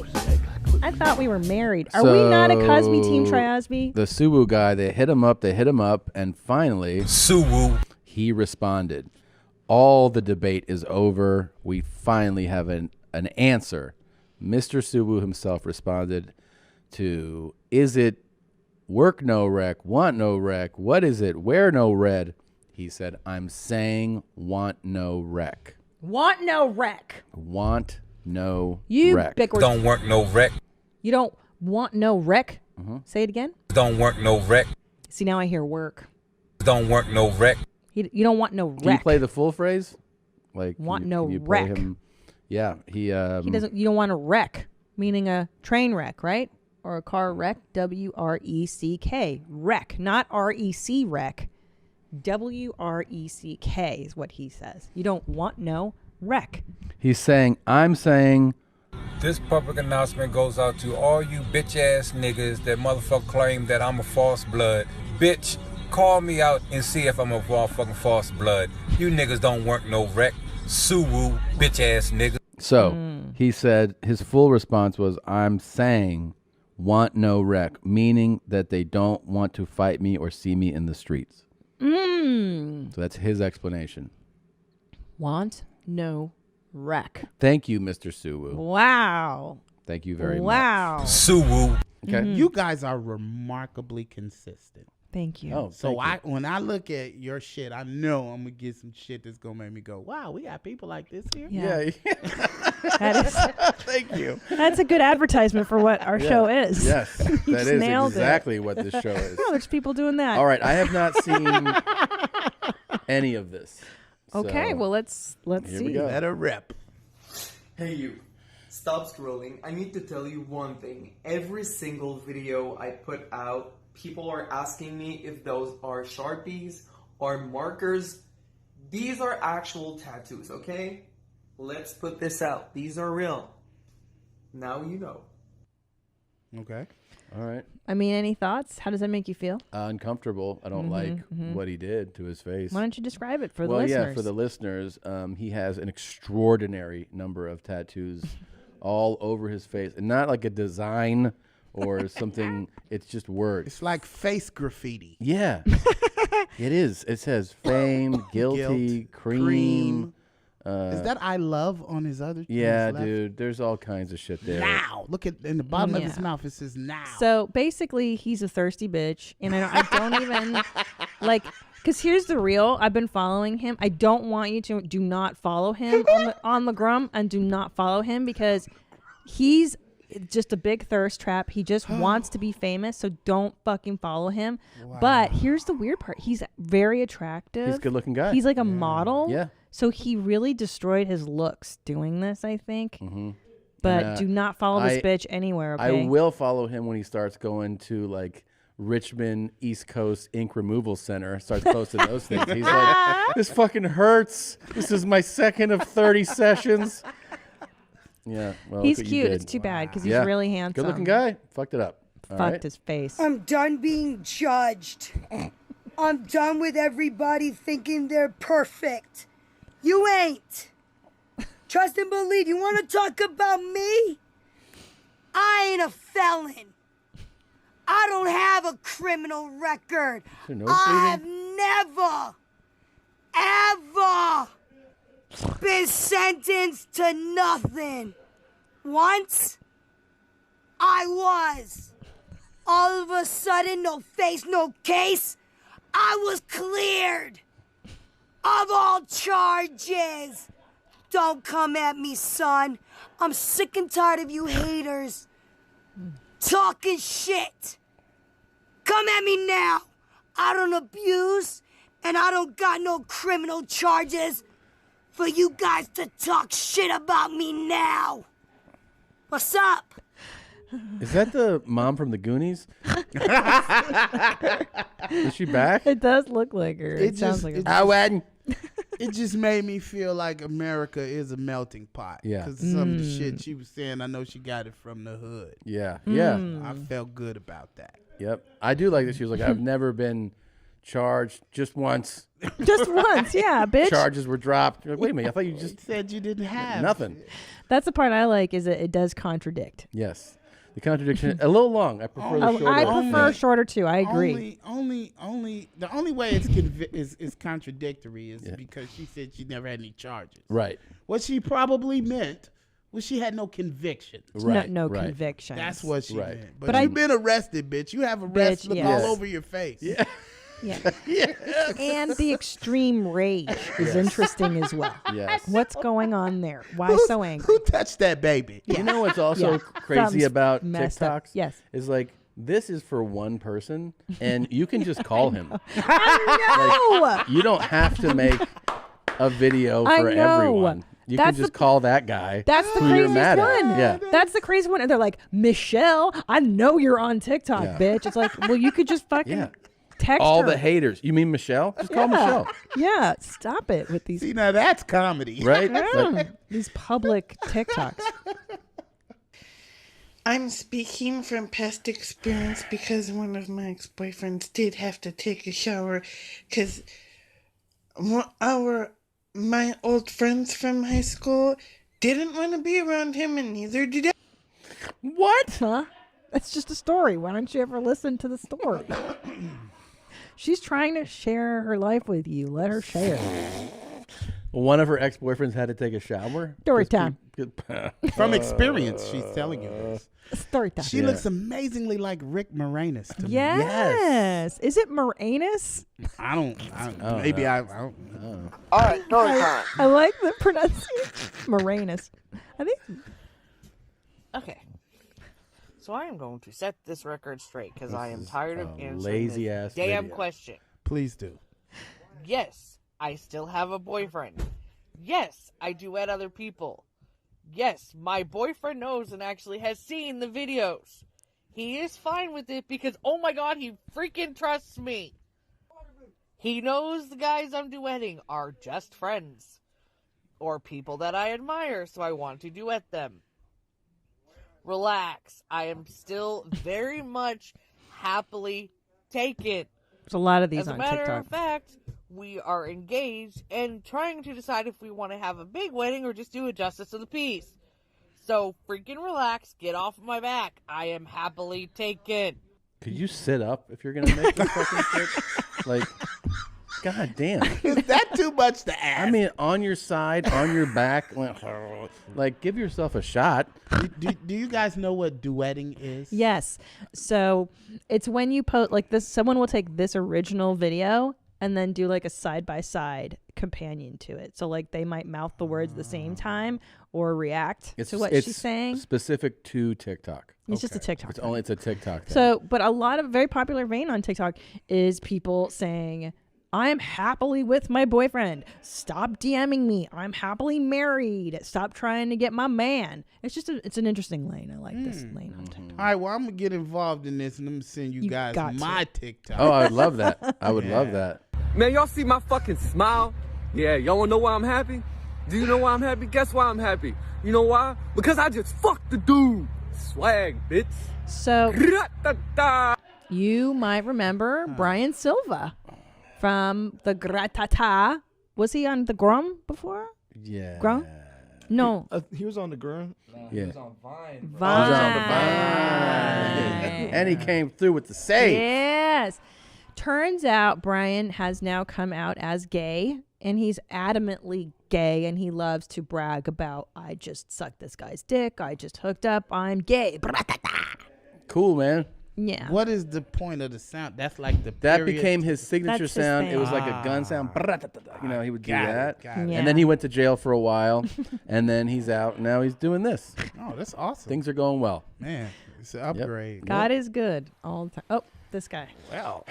I thought we were married. Are we not a Cosby team Triosby? The Suwu guy, they hit him up, and finally, Suwu. He responded. All the debate is over. We finally have an answer. Mr. Suwu himself responded to, is it work no rec, want no rec, what is it, wear no red? He said, I'm saying want no rec. Want no wreck. Want no You rec. bickward. Don't work no rec. You don't want no wreck? Say it again. Don't work no rec. See, now I hear work. Don't work no rec. You don't want no wreck. Can you play the full phrase? Like Want can no you play wreck. him? Yeah, he doesn't. You don't want a wreck, meaning a train wreck, right? Or a car wreck. WRECK. Wreck, not REC wreck. WRECK is what he says. You don't want no wreck. He's saying, I'm saying. This public announcement goes out to all you bitch ass niggas that motherfucker claim that I'm a false blood. Bitch, call me out and see if I'm a motherfucking false blood. You niggas don't work no wreck. Suwu, bitch ass nigga. So he said his full response was, I'm saying want no wreck, meaning that they don't want to fight me or see me in the streets. So that's his explanation. Want no wreck. Thank you, Mr. Suwu. Wow. Thank you very much. Wow. Suwu. Okay. You guys are remarkably consistent. Thank you. Oh, So thank you. when I look at your shit, I know I'm gonna get some shit that's gonna make me go, "Wow, we got people like this here." Yeah. That is, Thank you. That's a good advertisement for what our show is. Yes, You that just is nailed exactly it. what this show is. Oh, there's people doing that. All right, I have not seen any of this. Okay, So, well let's here see. we go. Let her rip. Hey you, stop scrolling. I need to tell you one thing. Every single video I put out, people are asking me if those are Sharpies or markers. These are actual tattoos, okay? Let's put this out. These are real. Now you know. Okay. All right. I mean, any thoughts? How does that make you feel? Uncomfortable. I don't like what he did to his face. Why don't you describe it for the Well, listeners? yeah, for the listeners, he has an extraordinary number of tattoos all over his face, and not like a design or something. It's just words. It's like face graffiti. Yeah, it is. It says fame, guilty, cream. Is that I love on his other? Yeah, his left? dude. There's all kinds of shit there. Now, look at in the bottom of his Yeah. mouth. It says now. So basically, he's a thirsty bitch, and I don't even like. Because here's the real. I've been following him. I don't want you to do not follow him on the Grum, and do not follow him because he's just a big thirst trap. He just wants to be famous, so don't fucking follow him. Wow. But here's the weird part. He's very attractive. He's a good-looking guy. He's like a model. Yeah. So he really destroyed his looks doing this, I think. Mm-hmm. But do not follow this bitch anywhere, okay? I will follow him when he starts going to like Richmond East Coast Ink Removal Center, starts posting those things. He's like, this fucking hurts. This is my second of 30 sessions. Yeah, well, he's cute. It's too bad because he's really handsome. Good looking guy. Fucked it up. Fucked his face. I'm done being judged. I'm done with everybody thinking they're perfect. You ain't. Trust and believe. You want to talk about me? I ain't a felon. I don't have a criminal record. I've never, ever been sentenced to nothing. Once, I was. All of a sudden, no face, no case. I was cleared of all charges. Don't come at me, son. I'm sick and tired of you haters talking shit. Come at me now. I don't abuse, and I don't got no criminal charges for you guys to talk shit about me now. What's up? Is that the mom from the Goonies? Is she back? It does look like her. It sounds like her. It just made me feel like America is a melting pot. Yeah. Because some of the shit she was saying, I know she got it from the hood. Yeah. Yeah. I felt good about that. Yep. I do like that. She was like, I've never been charged just once. Just once, yeah, bitch. Charges were dropped. You're like, wait a minute. I thought you just said you didn't have nothing. That's the part I like is that it does contradict. Yes. The contradiction, a little long. I prefer the shorter. I prefer shorter too. I agree. The only way it's contradictory is because she said she never had any charges. Right. What she probably meant was she had no conviction. Right. No conviction. That's what she meant. But you've been arrested, bitch. You have arrest look all over your face. Yeah. Yeah. And the extreme rage is interesting as well. Yes. What's going on there? Why so angry? Who touched that baby? You know what's also crazy Something's about messed up. TikToks? Yes. Is like, this is for one person, and you can just call him. I know. Like, you don't have to make a video for everyone. You can just call that guy. That's the who you're craziest mad one. at. Yeah. That's the crazy one. And they're like, Michelle, I know you're on TikTok, bitch. It's like, well, you could just fucking text all her. the haters. You mean Michelle? Just call Michelle. Yeah, stop it with these. See, now that's comedy. Right? These public TikToks. I'm speaking from past experience because one of my ex-boyfriends did have to take a shower because my old friends from high school didn't want to be around him, and neither did I. What? Huh? That's just a story. Why don't you ever listen to the story? She's trying to share her life with you. Let her share. One of her ex-boyfriends had to take a shower. Story time. From experience, she's telling you this. Story time. She looks amazingly like Rick Moranis to me. Yes. Is it Moranis? I don't maybe know. I don't know. All right, story time. I like the pronunciation. Moranis. I think. Okay. So I am going to set this record straight because I am tired of answering lazy this ass damn video. question. Please do. Yes, I still have a boyfriend. Yes, I duet other people. Yes, my boyfriend knows and actually has seen the videos. He is fine with it because, oh my god, he freaking trusts me. He knows the guys I'm duetting are just friends. Or people that I admire, so I want to duet them. Relax. I am still very much happily taken. There's a lot of these on As a matter TikTok. of fact, we are engaged and trying to decide if we want to have a big wedding or just do a justice of the peace. So freaking relax. Get off of my back. I am happily taken. Could you sit up if you're gonna make this fucking shit? Like, god damn. Is that too much to ask? I mean, on your side, on your back, like give yourself a shot. Do you guys know what duetting is? Yes. So it's when you post like this, someone will take this original video and then do like a side-by-side companion to it. So like they might mouth the words at the same time or react to what she's saying. Specific to TikTok. It's just a TikTok. It's a TikTok thing. So, but a lot of very popular vein on TikTok is people saying, I'm happily with my boyfriend. Stop DMing me. I'm happily married. Stop trying to get my man. It's just it's an interesting lane. I like this lane on TikTok. All right, well, I'm going to get involved in this, and I'm going to send you guys my TikTok. Oh, I would love that. I would love that. Man, y'all see my fucking smile? Yeah, y'all wanna know why I'm happy? Do you know why I'm happy? Guess why I'm happy. You know why? Because I just fucked the dude. Swag, bitch. So, you might remember Brian Silva from the Gratata. Was he on the Grum before? Yeah. Grum? No. He was on the Grum. Yeah. He was on Vine. He was on the Vine. And he came through with the save. Yes. Turns out Brian has now come out as gay, and he's adamantly gay, and he loves to brag about, I just sucked this guy's dick, I just hooked up, I'm gay. Cool, man. Yeah. What is the point of the sound? That's like the That period. became his signature That's his sound. thing. It was like a gun sound. You know, he would do Got it, that. got it. Yeah. And then he went to jail for a while, and then he's out. And now he's doing this. Oh, that's awesome. Things are going well. Man, it's an upgrade. God is good all the time. Oh, this guy. Well.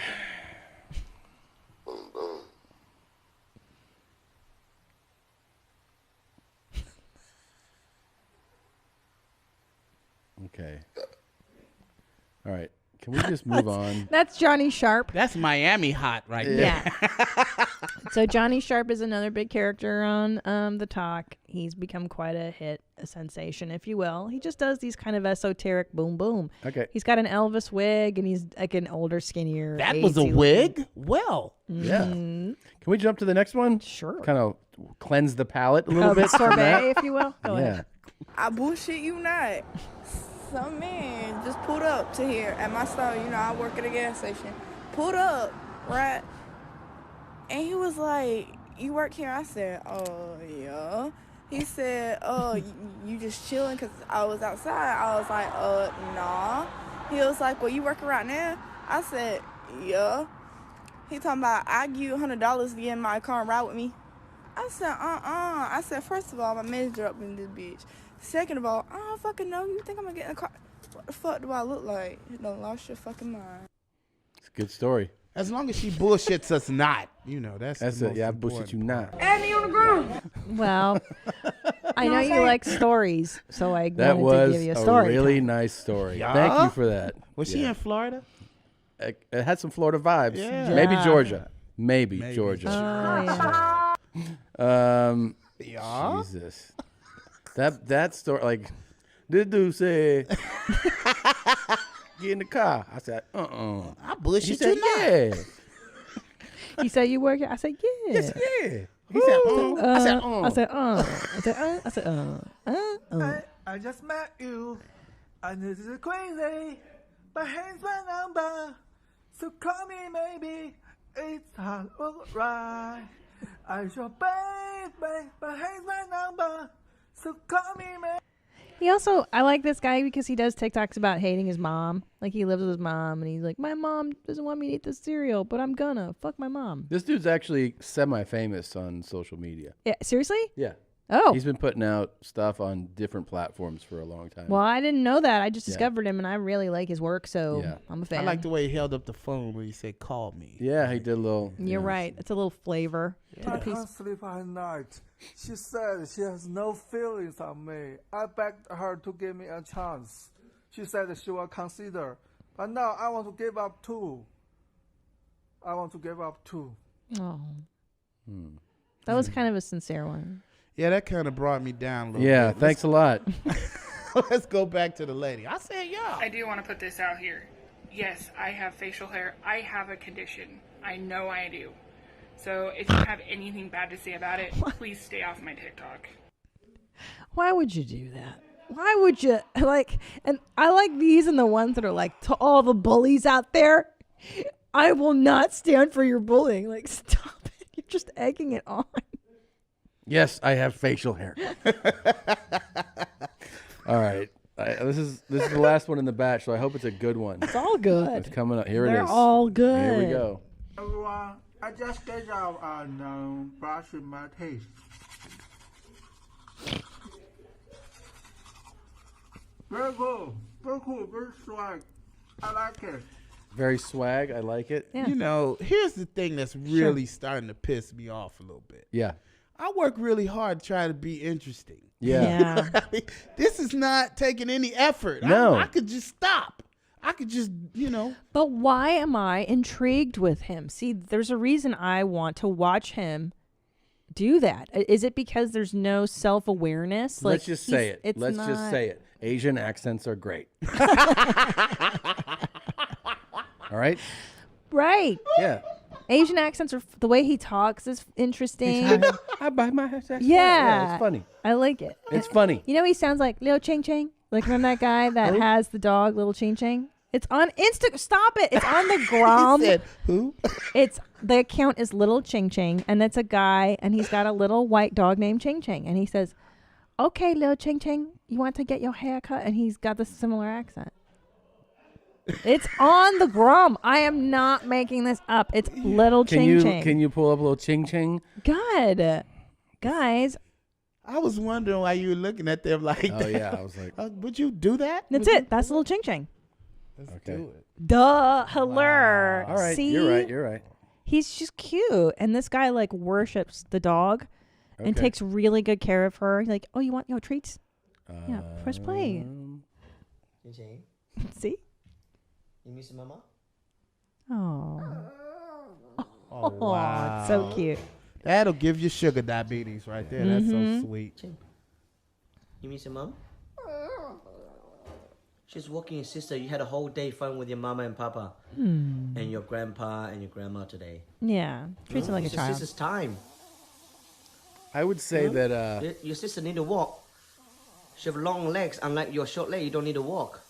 Okay. All right. Can we just move on? That's Johnny Sharp. That's Miami hot right there. Yeah. So Johnny Sharp is another big character on the talk. He's become quite a hit, a sensation, if you will. He just does these kind of esoteric boom boom. Okay. He's got an Elvis wig, and he's like an older, skinnier. That was a AIDS-y wig? looking. Well. Yeah. Mhm. Can we jump to the next one? Sure. Kind of cleanse the palate a little bit. from Sorbet, that. if you will. Go ahead. I bullshit you not. Some man just pulled up to here at my store. You know, I work at a gas station. Pulled up, right? And he was like, you work here? I said, oh, yeah. He said, oh, you just chilling because I was outside? I was like, nah. He was like, well, you working right now? I said, yeah. He talking about, I give you $100 to get in my car and ride with me. I said, I said, first of all, my manager up in this bitch. Second of all, I don't fucking know. You think I'm gonna get in a car? What the fuck do I look like? You don't lost your fucking mind. It's a good story. As long as she bullshits us not, you know, that's it. the most Yeah, I bullshit you not. Add me on the groove. Well, I know you like stories, so I That wanted was to give you a a story. really nice story. Yeah? Thank you for that. Was she in Florida? It had some Florida vibes. Yeah. Maybe Yeah. Georgia. Maybe Georgia. Yeah. Jesus. That story, like, this dude said, get in the car. I said, I bullshit He said, you not. yeah. He said, you work here? I said, yeah. Yes, yeah. He said, I said, I said, I said, I just met you, and this is crazy. But here's my number, so call me maybe. It's alright. I your baby, but here's my number, so call me maybe. He also, I like this guy because he does TikToks about hating his mom. Like, he lives with his mom, and he's like, my mom doesn't want me to eat this cereal, but I'm gonna. Fuck my mom. This dude's actually semi-famous on social media. Yeah, seriously? Yeah. Oh. He's been putting out stuff on different platforms for a long time. Well, I didn't know that. I just Yeah. discovered him, and I really like his work, so Yeah. I'm a fan. I like the way he held up the phone when he said, call me. Yeah, he did a little. You're right. It's a little flavor to the I piece. can't sleep at night. She said she has no feelings on me. I begged her to give me a chance. She said she will consider. But now I want to give up too. Oh. Hmm. That was kind of a sincere one. Yeah, that kind of brought me down a little Yeah, bit. thanks a lot. Let's go back to the lady. I said, yeah. I do want to put this out here. Yes, I have facial hair. I have a condition. I know I do. So if you have anything bad to say about it, please stay off my TikTok. Why would you do that? Why would you, like, and I like these and the ones that are like, to all the bullies out there, I will not stand for your bullying. Like, stop it. You're just egging it on. Yes, I have facial hair. All right. This is the last one in the batch, so I hope it's a good one. It's all good. It's coming up. Here it They're is. all good. Here we go. Everyone, I just get out and brushing my teeth. Very cool. Very cool. Very swag. I like it. Very swag. I like it. You know, here's the thing that's really starting to piss me off a little bit. Yeah. I work really hard to try to be interesting. Yeah. This is not taking any effort. No. I could just stop. I could just, But why am I intrigued with him? See, there's a reason I want to watch him do that. Is it because there's no self-awareness? Let's just say it. It's Let's not... just say it. Asian accents are great. All right? Right. Yeah. Asian accents are the way he talks is interesting. I buy my accent. Yeah. It's funny. I like it. It's funny. You know, he sounds like Lil Ching Ching. Like, remember that guy that has the dog, Little Ching Ching? It's on Instagram. Stop it. It's on the Grom. He said, who? The account is Little Ching Ching, and it's a guy, and he's got a little white dog named Ching Ching, and he says, "Okay, Little Ching Ching, you want to get your hair cut?" And he's got this similar accent. It's on the Grom. I am not making this up. It's Little Ching Ching. Can you pull up a little Ching Ching? God, guys. I was wondering why you were looking at them like that. Oh, yeah. I was like, would you do that? That's it. That's Little Ching Ching. Let's do it. Duh. Hello. All right. See? You're right. He's just cute. And this guy, like, worships the dog and takes really good care of her. He's like, oh, you want your treats? Yeah. Press play. See? You miss mama? Oh. Oh, wow. It's so cute. That'll give you sugar diabetes right there. That's so sweet. You miss your mom? She's walking your sister. You had a whole day fun with your mama and papa. And your grandpa and your grandma today. Yeah. Treats him like a It's your child. sister's time. I would say that... Your sister need to walk. She have long legs. Unlike your short leg, you don't need to walk.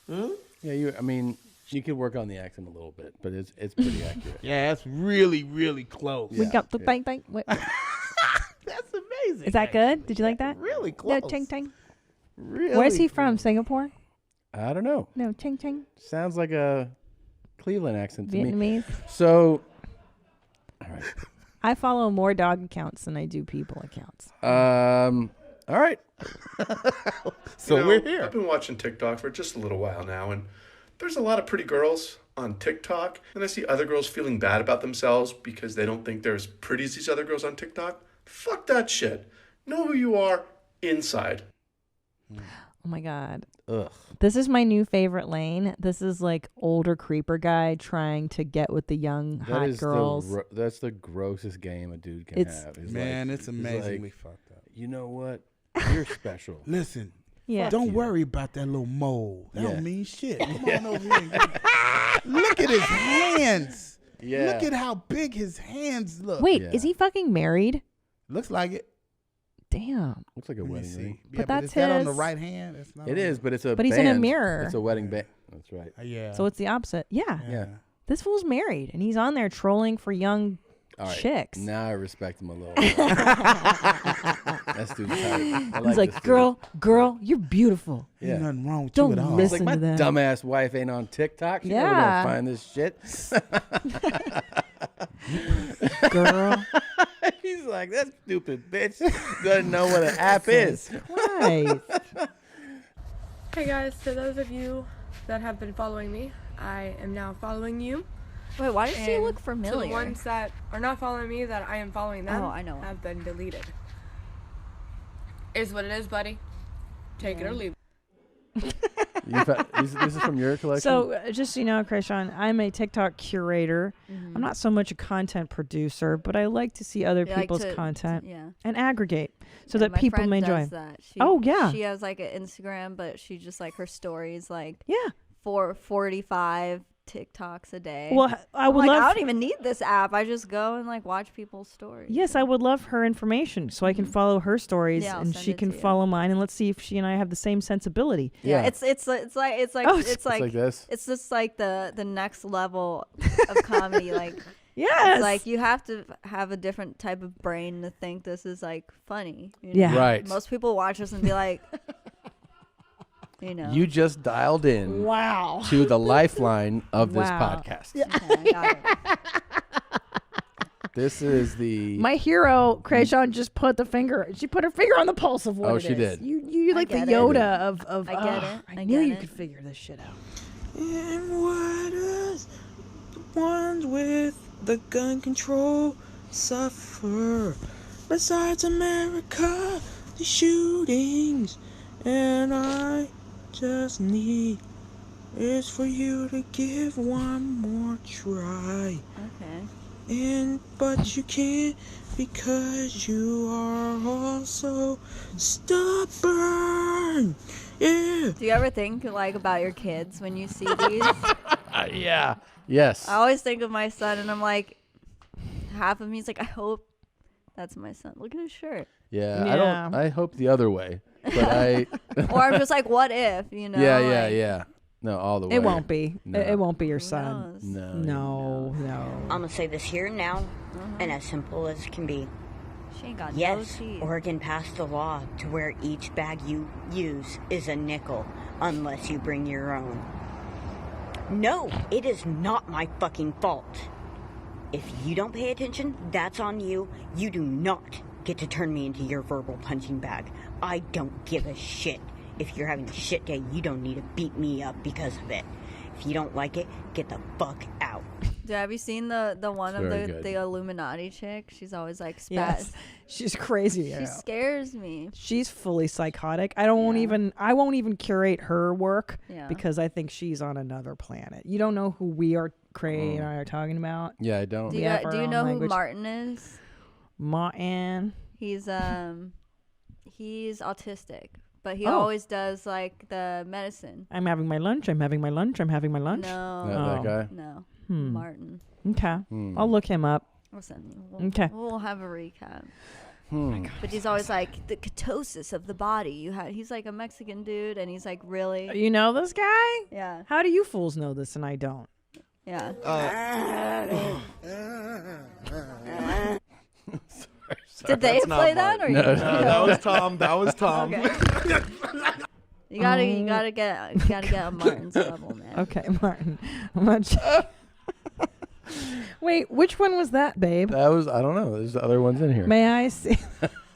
Yeah, you could work on the accent a little bit, but it's pretty accurate. Yeah, that's really, really close. We got the bang bang. That's amazing. Is that good? Did you like that? Really close. No, Ching Ching. Really? Where's he from? Singapore? I don't know. No, Ching Ching. Sounds like a Cleveland accent to me. Vietnamese. So, all right. I follow more dog accounts than I do people accounts. All right. So we're here. I've been watching TikTok for just a little while now, and there's a lot of pretty girls on TikTok, and I see other girls feeling bad about themselves because they don't think they're as pretty as these other girls on TikTok. Fuck that shit. Know who you are inside. Oh my God. Ugh. This is my new favorite lane. This is like older creeper guy trying to get with the young hot girls. That's the grossest game a dude can have. It's amazingly fucked up. You know what? You're special. Listen. Yeah. Don't worry about that little mole. That don't mean shit. Come Yeah. on over here. Look at his hands. Yeah. Look at how big his hands look. Wait, is he fucking married? Looks like it. Damn. Looks like a wedding ring. Yeah, But that's is that on the his- right hand? It's not It on is, but it's a But he's in a band. mirror. It's a wedding band. That's right. Yeah. So it's the opposite. Yeah. Yeah. This fool's married and he's on there trolling for young All right. chicks. Now I respect him a little. That's dude's tight. I He's like this like, girl, you're beautiful. Yeah. Ain't nothing wrong with Don't you at all. listen Like, my to them. dumbass wife ain't on TikTok. She's never Yeah. gonna find this shit. Girl. He's like, that stupid bitch doesn't know what an app is. Christ. Hey guys, to those of you that have been following me, I am now following you. Wait, why does she And look To familiar? the ones that are not following me, that I am following them, Oh, I know. have been deleted. Is what it is, buddy. Take it or leave it. This is from your collection? So just so you know, Krishan, I'm a TikTok curator. I'm not so much a content producer, but I like to see other You like people's to- content yeah. and aggregate so Yeah, that my people friend may enjoy. does that. Oh yeah. She has like an Instagram, but she just like her stories like 45 TikToks a day. Well, I would I'm like, love- I don't even need this app. I just go and like watch people's stories. Yes, I would love her information so I can follow her stories Yeah, I'll and send she it can to you. follow mine, and let's see if she and I have the same sensibility. Yeah, it's like Oh, it's like this? It's just like the next level of comedy. Like Yes. like you have to have a different type of brain to think this is like funny. You know? Yeah. Right. Most people watch this and be like, you know. You just dialed in Wow. to the lifeline of this Wow. podcast. Okay, I got it. This is the My hero, Krayshawn, just put her finger on the pulse of what Oh, it she is. did. You like the get it. Yoda of I get it. I I knew get you it. could figure this shit out. And why does the ones with the gun control suffer? Besides America, the shootings, and I just need is for you to give one more try. Okay. But you can't because you are also stubborn. Yeah. Do you ever think like about your kids when you see these? Yeah. Yes. I always think of my son, and I'm like, half of me is like, I hope that's my son. Look at his shirt. Yeah. I hope the other way, but I. Or I'm just like, what if? You know? Yeah. No, all the way. It won't be. No. It won't be your son. No. No. I'm gonna say this here and now, and as simple as can be. She ain't got no Yes, teeth. Oregon passed a law to where each bag you use is a nickel, unless you bring your own. No, it is not my fucking fault. If you don't pay attention, that's on you. You do not get to turn me into your verbal punching bag. I don't give a shit. If you're having a shit day, you don't need to beat me up because of it. If you don't like it, get the fuck out. Have you seen the one of Very good. the Illuminati chick? She's always like Yes. She's crazy. She scares me. She's fully psychotic. I won't even curate her work Yeah. because I think she's on another planet. You don't know who we are, Cray and I are talking about. Yeah, I don't. Do you know who Martin is? Martin. He's autistic, but he Oh. always does like the medicine. I'm having my lunch. I'm having my lunch. I'm having my lunch. No. That guy? No. Hmm. Martin. Okay. I'll look him up. I'll send you. Okay. We'll have a recap. Hmm. But he's always like the ketosis of the body. He's like a Mexican dude, and he's like really. You know this guy? Yeah. How do you fools know this and I don't? Yeah. Did they play that or No, you? that was Tom. That was Tom. Okay. You gotta get on Martin's level, man. Okay, Martin. I'm not Wait, which one was that, babe? That was, I don't know. There's other ones in here. May I see?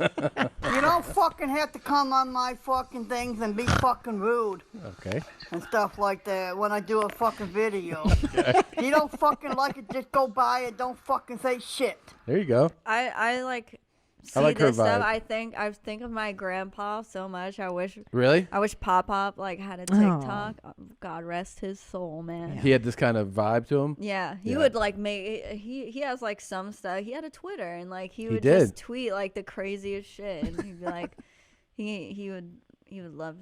You don't fucking have to come on my fucking things and be fucking rude Okay. and stuff like that when I do a fucking video. If you don't fucking like it, just go by it. Don't fucking say shit. There you go. I like see I like her this stuff. vibe. I think of my grandpa so much. I wish Really? I wish Pop like had a Oh. TikTok. God rest his soul, man. He had this kind of vibe to him. Yeah, he would like make he has like some stuff. He had a Twitter and like he would did. just tweet like the craziest shit, and he'd be like, he would love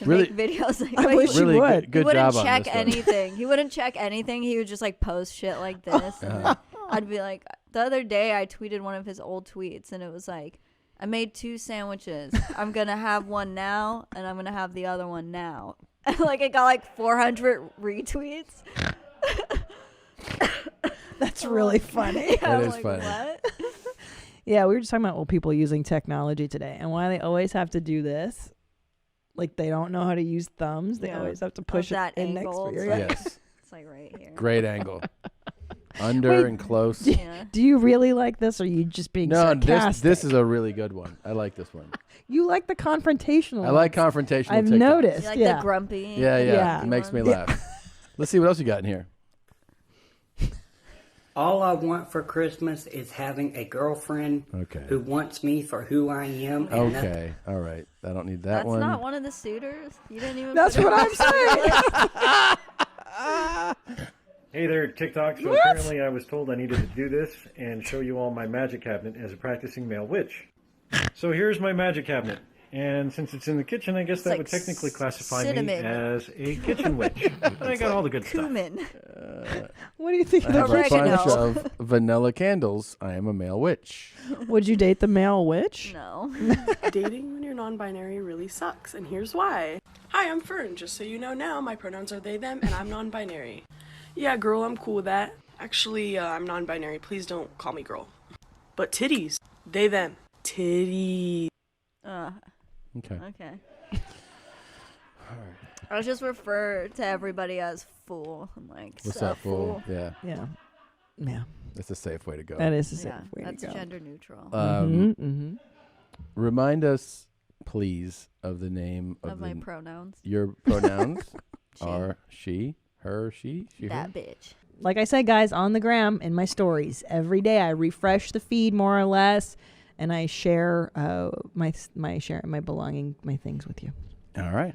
to Really- make videos. Like, I wish Really you would. good he wouldn't job on check this one. anything. He wouldn't check anything. He would just like post shit like this. And then I'd be like, the other day I tweeted one of his old tweets, and it was like, I made 2 sandwiches. I'm gonna have one now, and I'm gonna have the other one now. And like it got like 400 retweets. That's really funny. Yeah, That I'm is like, funny. What? Yeah, we were just talking about old people using technology today and why they always have to do this. Like they don't know how to use thumbs. They Yeah. always have to Of push it that in next angle, to your it's ear. Yes. It's like right here. Great angle. Under Wait, and close. Do you really like this, or are you just being No, sarcastic? this is a really good one. I like this one. You like the confrontational. I like ones. confrontational I've TikTok. noticed. You like yeah. the grumpy. Yeah. It makes me Yeah. laugh. Let's see what else you got in here. All I want for Christmas is having a girlfriend who wants me for who I am. And nothing. Okay. All right. I don't need that That's one. not one of the suitors. You didn't even. That's put it what on I'm the list. Hey there, TikTok. So apparently I was told I needed to do this and show you all my magic cabinet as a practicing male witch. So here's my magic cabinet. And since it's in the kitchen, I guess that like would technically classify me cinnamon. as a kitchen witch. But I got all the good stuff. Cumin. What do you think I of have the a bunch Oregano. of vanilla candles. I am a male witch. Would you date the male witch? No. Dating when you're non-binary really sucks, and here's why. Hi, I'm Fern. Just so you know now, my pronouns are they, them, and I'm non-binary. Yeah, girl, I'm cool with that. Actually, I'm non-binary. Please don't call me girl. But titties. They, them. Titties. Okay. Okay. I just refer to everybody as fool. I'm like, What's "Sup, up, fool? Yeah. Yeah. Yeah. That's a safe way to go. That is a safe way That's to go. gender neutral. Remind us, please, of the name of my pronouns. Your pronouns are she, her, she, that her. bitch. Like I said, guys, on the gram in my stories every day, I refresh the feed more or less, and I share my belonging, my things with you. All right.